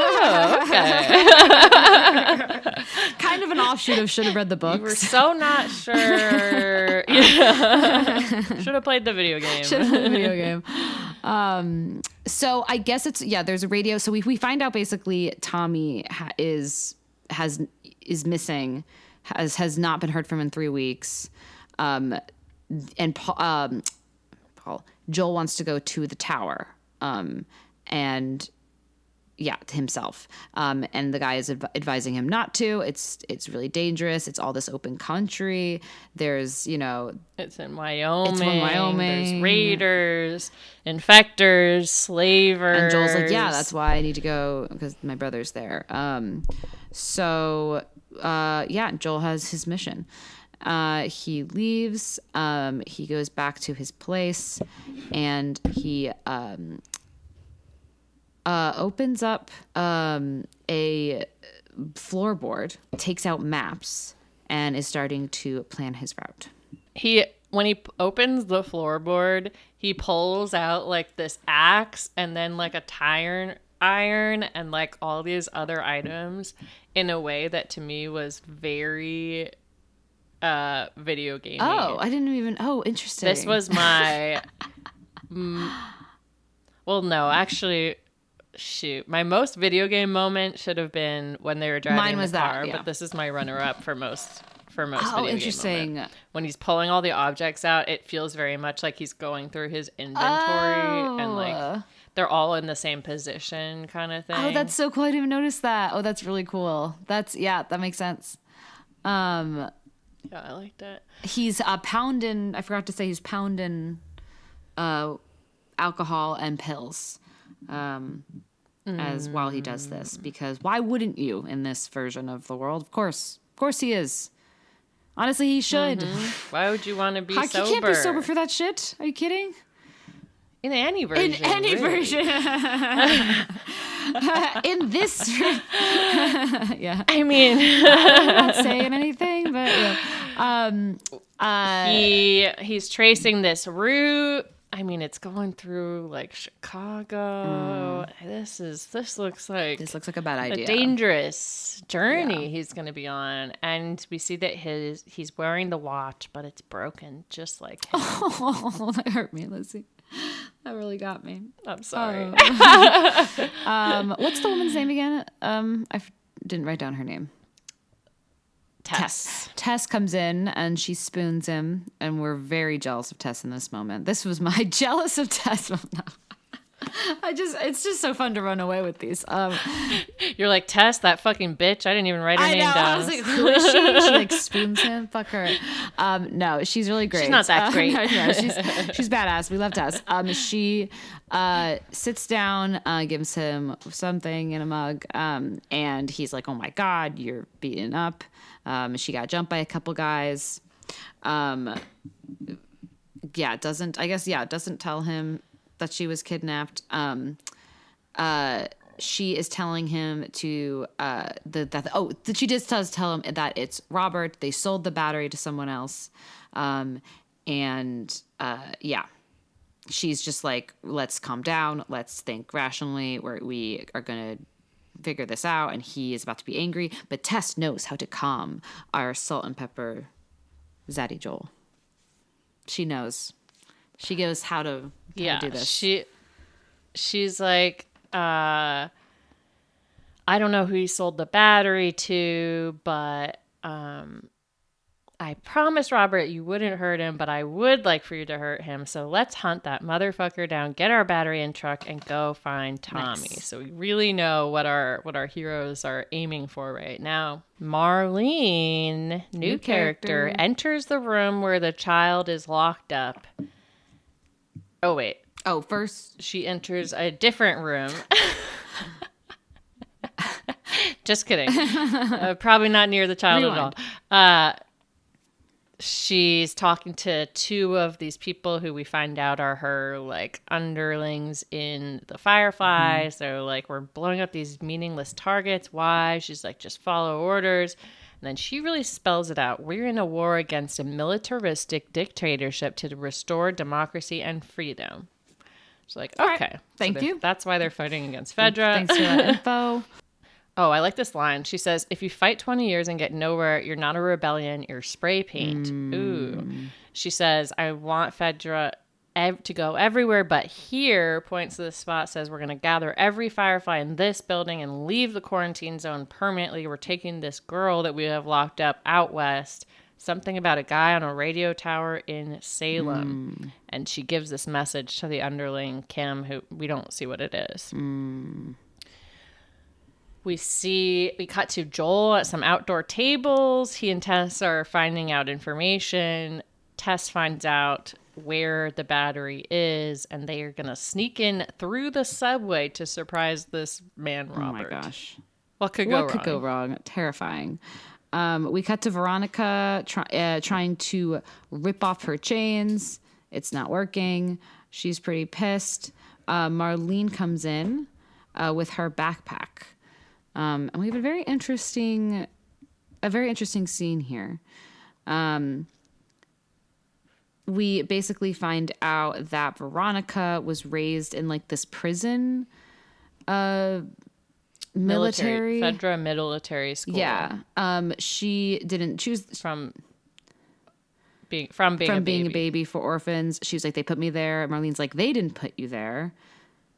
S1: Oh, okay.
S2: Kind of an offshoot of should have read the books.
S1: You were so not sure. Yeah. Should have played the video game.
S2: So I guess there's a radio. So we find out basically Tommy is missing, has not been heard from in 3 weeks. And Joel wants to go to the tower, and himself. And the guy is advising him not to. It's really dangerous. It's all this open country. There's,
S1: it's in Wyoming. There's raiders, infectors, slavers.
S2: And Joel's like, yeah, that's why I need to go because my brother's there. Joel has his mission. He leaves, he goes back to his place and he, opens up, a floorboard, takes out maps, and is starting to plan his route.
S1: When he opens the floorboard, he pulls out like this axe and then like a tire iron and like all these other items in a way that to me was very video game.
S2: Interesting.
S1: This was my well, no, actually, shoot, my most video game moment should have been when they were driving the car, but this is my runner-up for most video
S2: interesting.
S1: game moment. When he's pulling all the objects out, it feels very much like he's going through his inventory and like they're all in the same position kind of thing.
S2: Oh, that's so cool. I didn't even notice that. Oh, that's really cool. That makes sense.
S1: Yeah, I like that.
S2: He's pounding, I forgot to say, he's pounding alcohol and pills as while he does this, because why wouldn't you in this version of the world? Of course he is. Honestly, he should.
S1: Mm-hmm. Why would you want to be sober?
S2: You can't be sober for that shit. Are you kidding?
S1: In any version.
S2: In any version. In this. Yeah.
S1: I mean,
S2: I'm not saying anything, but yeah.
S1: He's tracing this route. I mean, it's going through like Chicago. This looks like
S2: a bad idea.
S1: A dangerous journey he's going to be on, and we see that he's wearing the watch, but it's broken, just like him.
S2: Oh, that hurt me, Lizzy. That really got me.
S1: I'm sorry.
S2: What's the woman's name again? I didn't write down her name. Tess comes in and she spoons him, and we're very jealous of Tess in this moment. This was my jealous of Tess moment. It's just so fun to run away with these.
S1: You're like, Tess, that fucking bitch. I didn't even write her name down.
S2: I was like, who is she? She like spoons him. Fuck her. No, she's really great.
S1: She's not that great.
S2: No, she's badass. We love Tess. She sits down, gives him something in a mug, and he's like, oh my God, you're beaten up. She got jumped by a couple guys. Doesn't tell him that she was kidnapped. She is telling him to she just does tell him that it's Robert. They sold the battery to someone else, she's just like, let's calm down, let's think rationally. We are gonna figure this out, and he is about to be angry, but Tess knows how to calm our salt and pepper Zaddy Joel. She knows. She knows how to do this.
S1: She's like, I don't know who he sold the battery to, but I promised Robert you wouldn't hurt him, but I would like for you to hurt him. So let's hunt that motherfucker down, get our battery in truck, and go find Tommy. Nice. So we really know what our heroes are aiming for right now. Marlene, new character, enters the room where the child is locked up. Oh, wait.
S2: Oh, first
S1: she enters a different room. Just kidding. Probably not near the child
S2: Rewind.
S1: at all. She's talking to two of these people who we find out are her like underlings in the Fireflies. Mm-hmm. They're like, we're blowing up these meaningless targets. Why? She's like, just follow orders. And then she really spells it out. We're in a war against a militaristic dictatorship to restore democracy and freedom. She's like, okay.
S2: Right. Thank you.
S1: That's why they're fighting against Fedra.
S2: Thanks for that info.
S1: Oh, I like this line. She says, if you fight 20 years and get nowhere, you're not a rebellion, you're spray paint. Ooh. She says, I want Fedra to go everywhere, but here, points to the spot, says we're going to gather every Firefly in this building and leave the quarantine zone permanently. We're taking this girl that we have locked up out west. Something about a guy on a radio tower in Salem. And she gives this message to the underling, Kim, who we don't see what it is. We cut to Joel at some outdoor tables. He and Tess are finding out information. Tess finds out where the battery is, and they are going to sneak in through the subway to surprise this man, Robert.
S2: Oh my gosh.
S1: What could go wrong?
S2: Terrifying. We cut to Veronica trying to rip off her chains. It's not working. She's pretty pissed. Marlene comes in with her backpack. And we have a very interesting scene here. We basically find out that Veronica was raised in like this prison, military
S1: Fedra military school.
S2: Yeah. She didn't choose
S1: from being a
S2: baby for orphans. She was like, they put me there. Marlene's like, they didn't put you there.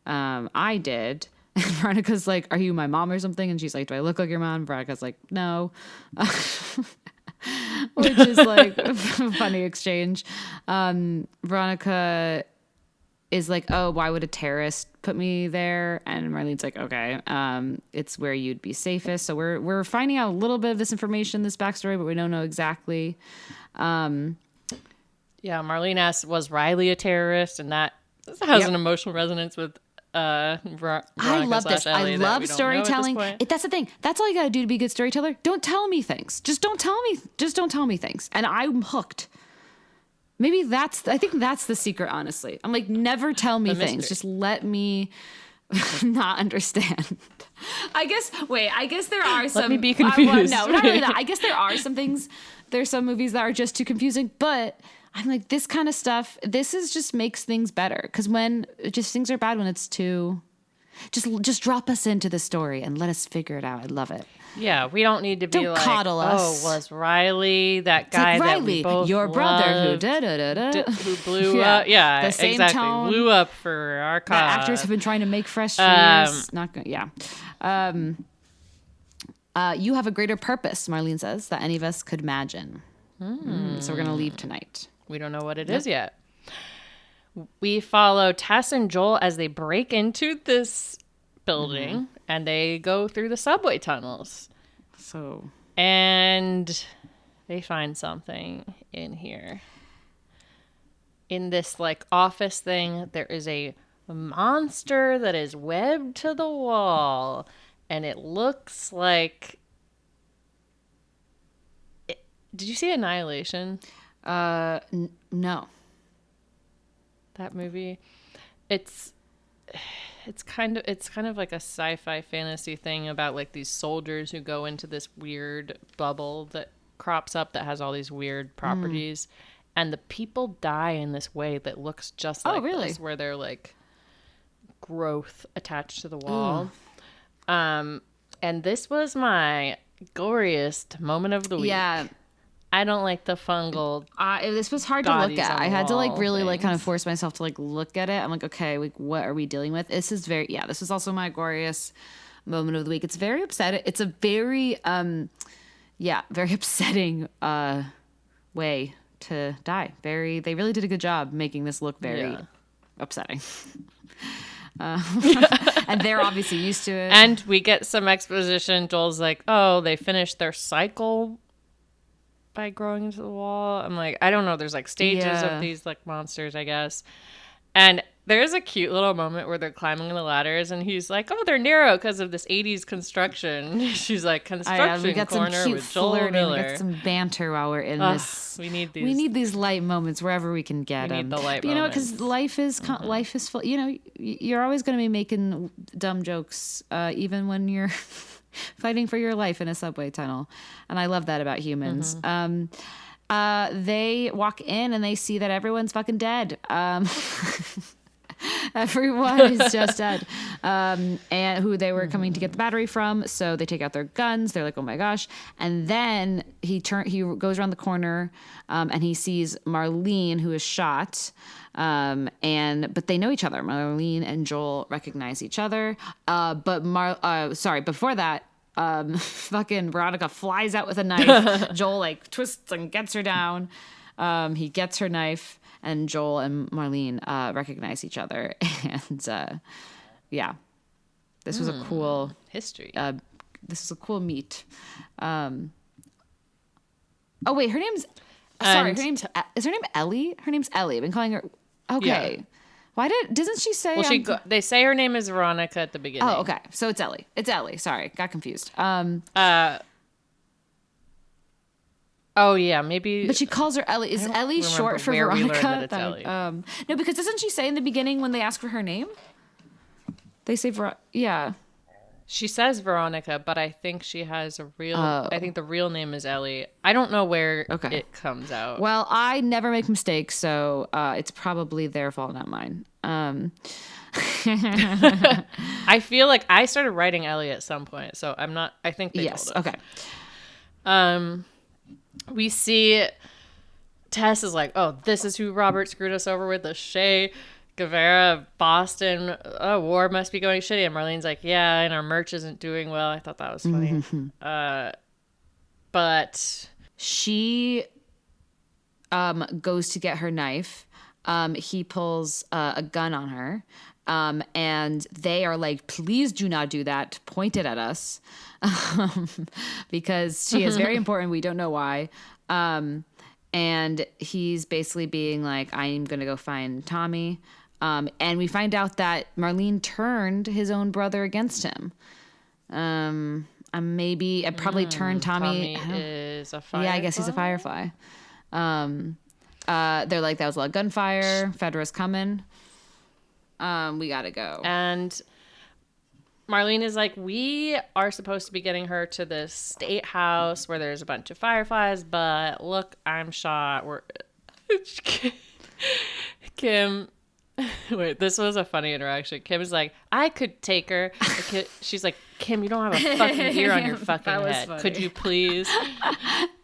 S2: I did. And Veronica's like, are you my mom or something? And she's like, do I look like your mom? Veronica's like, no. Which is like a funny exchange. Veronica is like, oh, why would a terrorist put me there? And Marlene's like, okay, it's where you'd be safest. So we're finding out a little bit of this information, this backstory, but we don't know exactly.
S1: Yeah, Marlene asks, was Riley a terrorist? And that has an emotional resonance with Veronica.
S2: I love this. I love storytelling.
S1: That's
S2: the thing. That's all you got to do to be a good storyteller. Don't tell me things. Just don't tell me things. And I'm hooked. Maybe I think that's the secret, honestly. I'm like, never tell me things. Just let me not understand. I guess there are some.
S1: Let me be confused.
S2: No, not really that. I guess there are some things. There's some movies that are just too confusing, but I'm like, this kind of stuff, this is just makes things better. Because when just things are bad when it's too, just drop us into the story and let us figure it out. I love it.
S1: Yeah, we don't need to be
S2: don't coddle us.
S1: Oh, was Riley that guy
S2: like,
S1: that
S2: Riley,
S1: we both
S2: your brother
S1: who blew up? Yeah,
S2: the same
S1: exactly.
S2: Tone
S1: blew up for our cause.
S2: The actors have been trying to make fresh shoes. Not good. Yeah. You have a greater purpose, Marlene says, that any of us could imagine. So we're gonna leave tonight.
S1: We don't know what it is yet. We follow Tess and Joel as they break into this building and they go through the subway tunnels. And they find something in here. In this like office thing, there is a monster that is webbed to the wall. And it looks like... Did you see Annihilation?
S2: No.
S1: That movie, it's kind of like a sci-fi fantasy thing about like these soldiers who go into this weird bubble that crops up that has all these weird properties, and the people die in this way that looks just like this, where they're like growth attached to the wall. And this was my goriest moment of the week.
S2: Yeah.
S1: I don't like the fungal.
S2: This was hard to look at. I had to like really like kind of force myself to like look at it. I'm like, okay, like what are we dealing with? This is this was also my glorious moment of the week. It's very upsetting. It's a very, very upsetting way to die. They really did a good job making this look very upsetting. And they're obviously used to it.
S1: And we get some exposition. Joel's like, oh, they finished their cycle by growing into the wall. I'm like, I don't know. There's like stages of these like monsters, I guess. And there's a cute little moment where they're climbing the ladders and he's like, oh, they're narrow because of this 80s construction. She's like, construction
S2: we got
S1: corner
S2: some cute
S1: with Joel
S2: flirting.
S1: Miller.
S2: We got some banter while we're in this.
S1: We need
S2: these light moments wherever we can get them.
S1: We need the light
S2: moments. You know, because life is full. You know, you're always going to be making dumb jokes, even when you're fighting for your life in a subway tunnel. And I love that about humans. They walk in and they see that everyone's fucking dead. Everyone is just dead. And who they were coming to get the battery from. So they take out their guns. They're like, oh my gosh. And then he goes around the corner and he sees Marlene, who is shot. But they know each other. Marlene and Joel recognize each other. Before that, fucking Veronica flies out with a knife. Joel like twists and gets her down. He gets her knife, and Joel and Marlene recognize each other. And this was a cool
S1: history.
S2: This is a cool meet. Oh wait, her name's is her name Ellie? Her name's Ellie. I've been calling her. Okay. Yeah. Why doesn't she say?
S1: Well, they say her name is Veronica at the beginning.
S2: Oh, okay. So it's Ellie. It's Ellie. Sorry, got confused.
S1: Oh yeah, maybe.
S2: But she calls her Ellie. Is Ellie short for Veronica?
S1: Ellie.
S2: No, because doesn't she say in the beginning when they ask for her name? They say yeah.
S1: She says Veronica, but I think she has I think the real name is Ellie. I don't know where it comes out.
S2: Well, I never make mistakes, so it's probably their fault, not mine.
S1: I feel like I started writing Ellie at some point, so I think they told us.
S2: Okay.
S1: We see Tess is like, oh, this is who Robert screwed us over with, the Shea Guevara, Boston. Oh, war must be going shitty. And Marlene's like, yeah, and our merch isn't doing well. I thought that was funny. But
S2: she goes to get her knife. He pulls a gun on her. And they are like, please do not do that. Point it at us. Because she is very important. We don't know why. And he's basically being like, I'm going to go find Tommy. And we find out that Marlene turned his own brother against him. Maybe I probably turned Tommy.
S1: Is a firefly.
S2: Yeah, I guess he's a firefly. They're like, that was a lot of gunfire. Fedra's coming. We gotta go.
S1: And Marlene is like, we are supposed to be getting her to this state house where there's a bunch of fireflies, but look, I'm shot. Kim. Wait, this was a funny interaction. Kim is like, I could take her. She's like, Kim, you don't have a fucking ear on your fucking head. Funny. Could you please?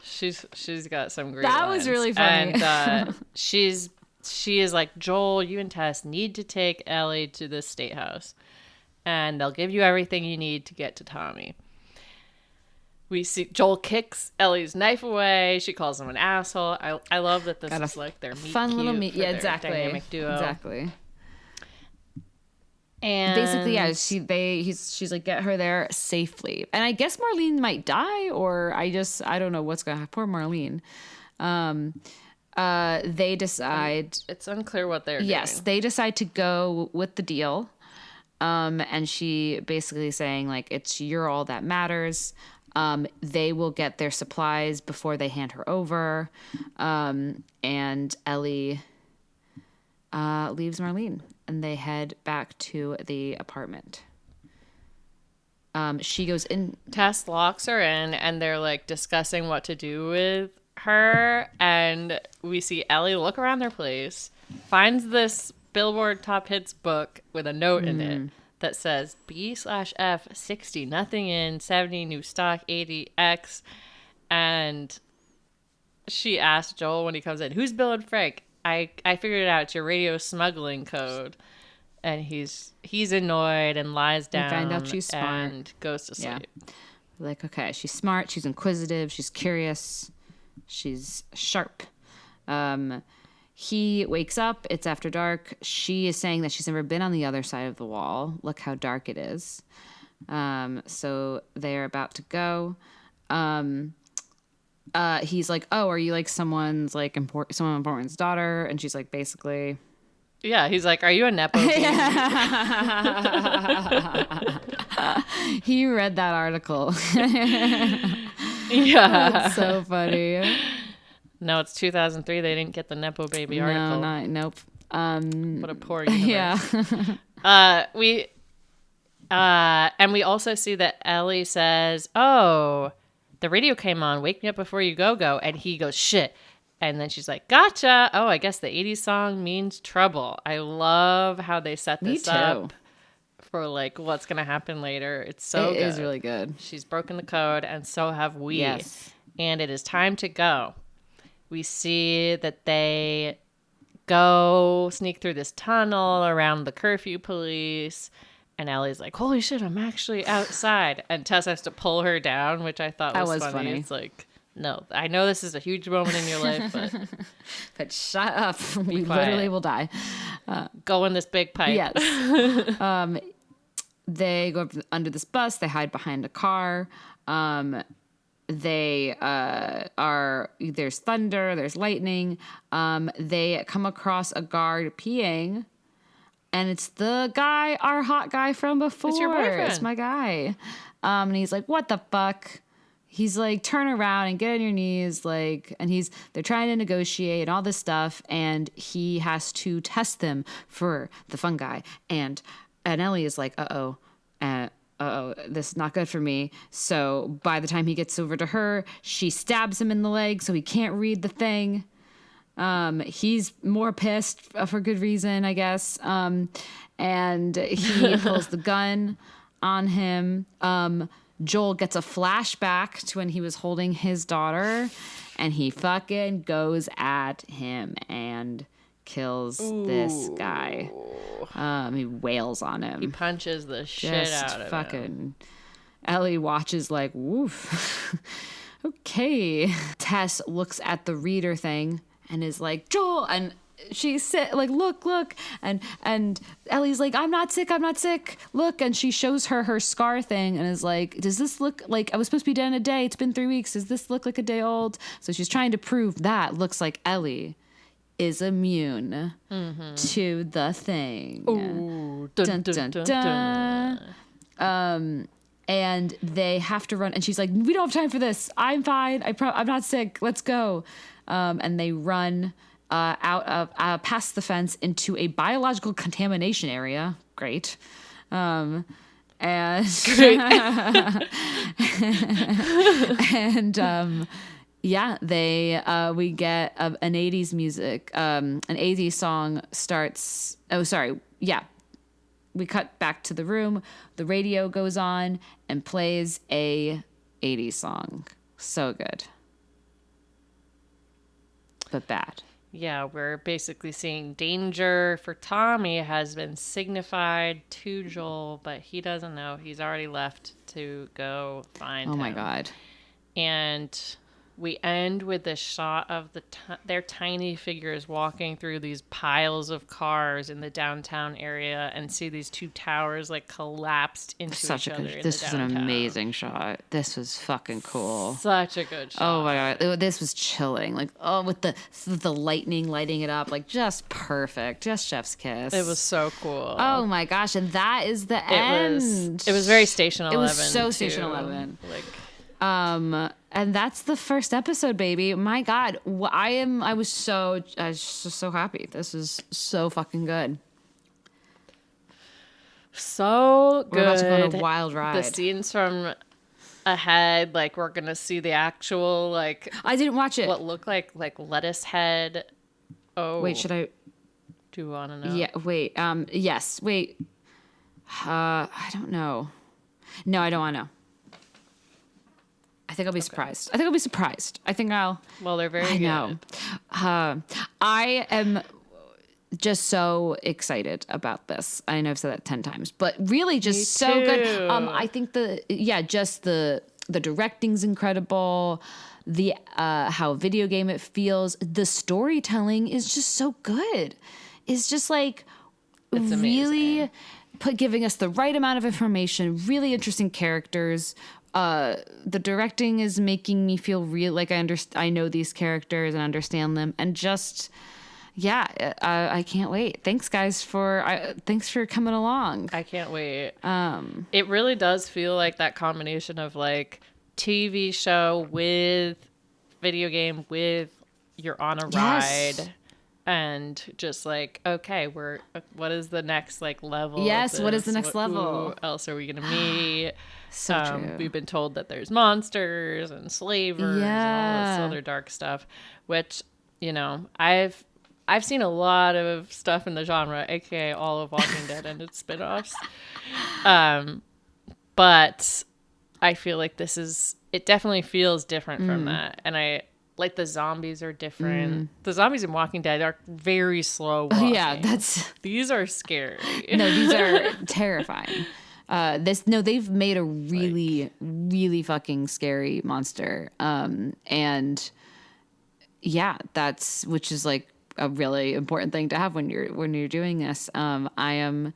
S1: She's got some great
S2: That
S1: lines.
S2: Was really funny.
S1: And she is like, Joel, you and Tess need to take Ellie to the state house, and they'll give you everything you need to get to Tommy. We see Joel kicks Ellie's knife away. She calls him an asshole. I love that this is like their
S2: fun little meet. Yeah, exactly.
S1: Dynamic duo.
S2: Exactly.
S1: And
S2: basically, yeah, she's like, get her there safely. And I guess Marlene might die, or I don't know what's gonna happen. Poor Marlene. They decide.
S1: It's unclear what they're doing.
S2: Yes, they decide to go with the deal. And she basically saying like, you're all that matters. They will get their supplies before they hand her over. And Ellie leaves Marlene, and they head back to the apartment. She goes in.
S1: Tess locks her in, and they're like discussing what to do with her. And we see Ellie look around their place, finds this Billboard Top Hits book with a note in it that says B/F 60, nothing in, 70 new stock, 80X. And she asked Joel when he comes in, who's Bill and Frank? I figured it out. It's your radio smuggling code. And he's annoyed and lies down.
S2: We find out she's smart
S1: and goes to sleep.
S2: Yeah. Like, okay, she's smart, she's inquisitive, she's curious, she's sharp. He wakes up. It's after dark. She is saying that she's never been on the other side of the wall. Look how dark it is. So they're about to go. He's like, oh, are you like someone important's daughter? And she's like, basically.
S1: Yeah, he's like, are you a Nepo baby?
S2: He read that article.
S1: Yeah.
S2: That's so funny.
S1: No, it's 2003. They didn't get the Nepo baby article.
S2: Nope.
S1: What a poor universe.
S2: Yeah.
S1: And we also see that Ellie says, oh, the radio came on. Wake me up before you go. And he goes, shit. And then she's like, gotcha. Oh, I guess the 80s song means trouble. I love how they set this up for like what's going to happen later. It's so good.
S2: It is really good.
S1: She's broken the code, and so have we.
S2: Yes.
S1: And it is time to go. We see that they go sneak through this tunnel around the curfew police. And Ellie's like, holy shit, I'm actually outside. And Tess has to pull her down, which I thought was funny. It's like, no, I know this is a huge moment in your life, but...
S2: but shut up. We literally will die.
S1: Go in this big pipe.
S2: Yes. They go up under this bus. They hide behind a car. They there's thunder, there's lightning. They come across a guard peeing, and it's the guy, our hot guy from before.
S1: It's your boyfriend.
S2: It's my guy. And he's like, what the fuck? He's like, turn around and get on your knees, like, and they're trying to negotiate and all this stuff, and he has to test them for the fungi. And Ellie is like, this is not good for me. So by the time he gets over to her, she stabs him in the leg so he can't read the thing. He's more pissed for good reason, I guess. And he pulls the gun on him. Joel gets a flashback to when he was holding his daughter, and he fucking goes at him and kills this guy. He wails on him.
S1: He punches the shit out of him.
S2: Ellie watches like, woof. Okay. Tess looks at the reader thing and is like, Joel, and she said, like, look, and Ellie's like, I'm not sick, look, and she shows her scar thing and is like, does this look like I was supposed to be dead in a day? It's been 3 weeks. Does this look like a day old? So she's trying to prove that looks like Ellie is immune to the thing.
S1: Ooh,
S2: dun, dun, dun. And they have to run, and she's like, we don't have time for this. I'm fine. I'm not sick. Let's go. And they run out of past the fence into a biological contamination area. Great. And yeah, we get an 80s music. An 80s song starts. Oh, sorry. Yeah. We cut back to the room. The radio goes on and plays a 80s song. So good. But bad.
S1: Yeah, we're basically seeing danger for Tommy has been signified to Joel, but he doesn't know. He's already left to go find him.
S2: Oh my God.
S1: And we end with this shot of their tiny figures walking through these piles of cars in the downtown area and see these two towers like collapsed into each other in the downtown.
S2: This was an amazing shot. This was fucking cool.
S1: Such a good shot.
S2: Oh my God. This was chilling. Like, with the lightning lighting it up. Like, just perfect. Just chef's kiss.
S1: It was so cool.
S2: Oh my gosh. And that is the end.
S1: It was very Station 11.
S2: It was so Station 11.
S1: Like,
S2: and that's the first episode, baby. My God, I was just so happy. This is so fucking good.
S1: So good.
S2: We're about to go on a wild ride.
S1: The scenes from ahead, like we're gonna see the actual like.
S2: I didn't watch it.
S1: What looked like lettuce head. Oh
S2: wait, should I?
S1: Do you want to know?
S2: Yeah. Wait. Yes. Wait. I don't know. No, I don't want to know. I think I'll be surprised. I think I'll.
S1: Well, they're very good.
S2: Know. I am just so excited about this. I know I've said that 10 times, but really just so good. I think the directing's incredible. The how video game it feels. The storytelling is just so good. It's just like
S1: it's
S2: really giving us the right amount of information, really interesting characters. The directing is making me feel real, like I know these characters and understand them, and just I can't wait. Thanks guys thanks for coming along.
S1: I can't wait. It really does feel like that combination of like TV show with video game with you're on a ride. And just like, okay, what is the next like level?
S2: Yes, what is the next level?
S1: Who else are we gonna meet?
S2: So true.
S1: We've been told that there's monsters and slavers and all this other dark stuff, which, you know, I've seen a lot of stuff in the genre, aka all of Walking Dead and its spinoffs. But I feel like it definitely feels different from that. And like the zombies are different. The zombies in Walking Dead are very slow walking.
S2: Yeah,
S1: these are scary.
S2: No, these are terrifying. They've made a really, really fucking scary monster. And yeah, which is like a really important thing to have when you're doing this. I am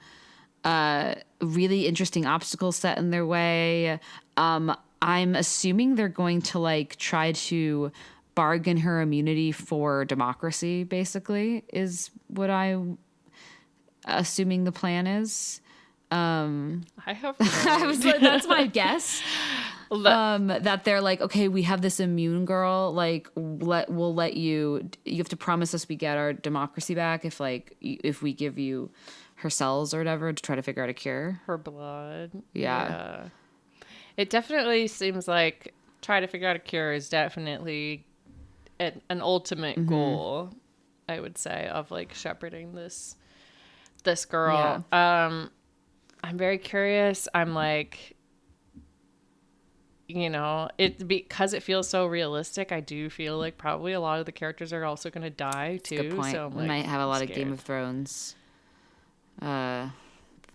S2: really interesting obstacles set in their way. I'm assuming they're going to like try to bargain her immunity for democracy, basically, is what I'm assuming the plan is.
S1: I have no
S2: that's my guess. That they're like, okay, we have this immune girl, like we'll let you have to promise us we get our democracy back if we give you her cells or whatever to try to figure out a cure.
S1: Her blood.
S2: Yeah.
S1: It definitely seems like try to figure out a cure is definitely an ultimate goal, I would say, of like shepherding this girl.
S2: Yeah.
S1: I'm very curious. I'm like, it because it feels so realistic. I do feel like probably a lot of the characters are also going to die too.
S2: Good point.
S1: So I'm
S2: We
S1: like,
S2: might have a lot
S1: scared.
S2: of Game of Thrones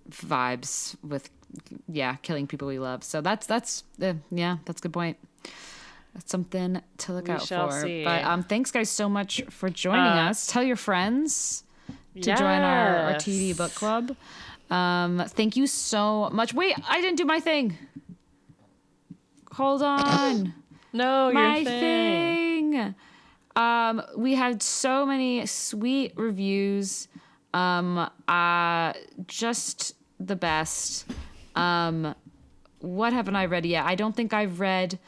S2: vibes with killing people we love. So that's a good point. That's something to look out
S1: shall
S2: for.
S1: see.
S2: But thanks guys so much for joining us. Tell your friends to join our TV book club. Thank you so much. Wait, I didn't do my thing. Hold on.
S1: No,
S2: my
S1: your
S2: thing. We had so many sweet reviews. Just the best. What haven't I read yet? I don't think I've read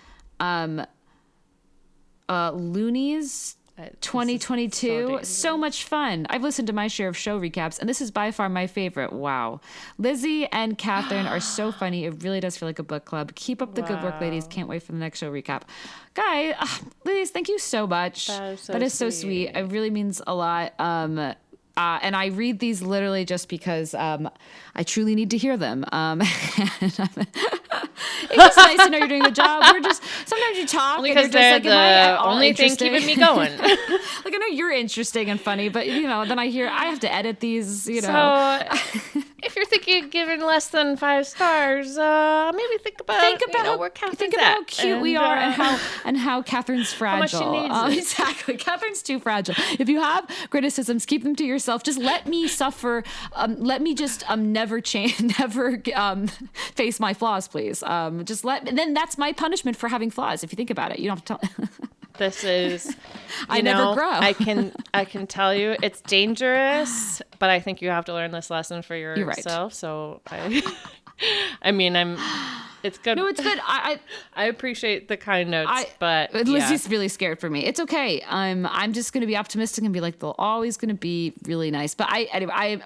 S2: Looney's 2022. So much fun. I've listened to my share of show recaps, and this is by far my favorite. Wow. Lizzy and Katherine are so funny. It really does feel like a book club. Keep up the good work, ladies. Can't wait for the next show recap. Guys, ladies, thank you so much. That is so sweet. It really means a lot. And I read these literally just because I truly need to hear them. It's just nice to know you're doing a good job. Sometimes you talk
S1: only
S2: and you're
S1: because
S2: just
S1: they're
S2: like,
S1: the only thing keeping me going.
S2: Like, I know you're interesting and funny, but then I have to edit these, So
S1: if you're thinking of giving less than 5 stars, maybe think about where Catherine's
S2: how cute we are and how Catherine's fragile.
S1: How much she needs
S2: exactly. Catherine's too fragile. If you have criticisms, keep them to yourself. Just let me suffer. Let me just never change, never face my flaws, please. Then that's my punishment for having flaws. If you think about it, you don't have to tell.
S1: This is,
S2: never grow.
S1: I can tell you it's dangerous, but I think you have to learn this lesson for yourself.
S2: Right.
S1: So it's good.
S2: No, it's good. I
S1: appreciate the kind notes, but
S2: Lizzy's really scared for me. It's okay. I'm just going to be optimistic and be like, they're always going to be really nice. But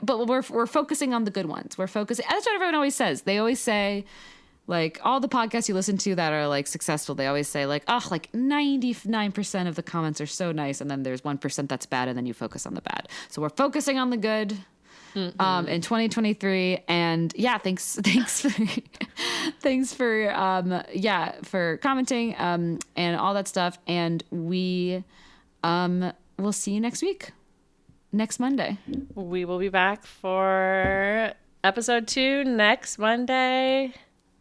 S2: but we're focusing on the good ones. We're focusing. That's what everyone always says. They always say, like, all the podcasts you listen to that are like successful, they always say like, oh, like 99% of the comments are so nice, and then there's 1% that's bad, and then you focus on the bad. So we're focusing on the good in 2023, and thanks for commenting and all that stuff, and we will see you next Monday.
S1: We will be back for episode 2 next Monday.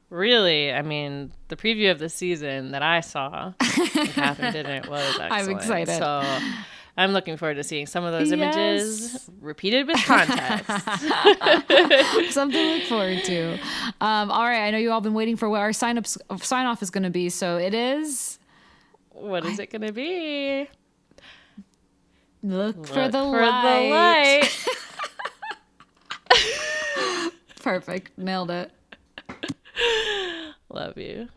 S1: Really, I mean, the preview of the season that I saw, and Katherine didn't, was excellent.
S2: I'm excited.
S1: So I'm looking forward to seeing some of those images repeated with context.
S2: Something to look forward to. All right, I know you all been waiting for what our sign off is going to be. So it is.
S1: What is it going to be?
S2: Look for the light. Perfect. Nailed it.
S1: Love you.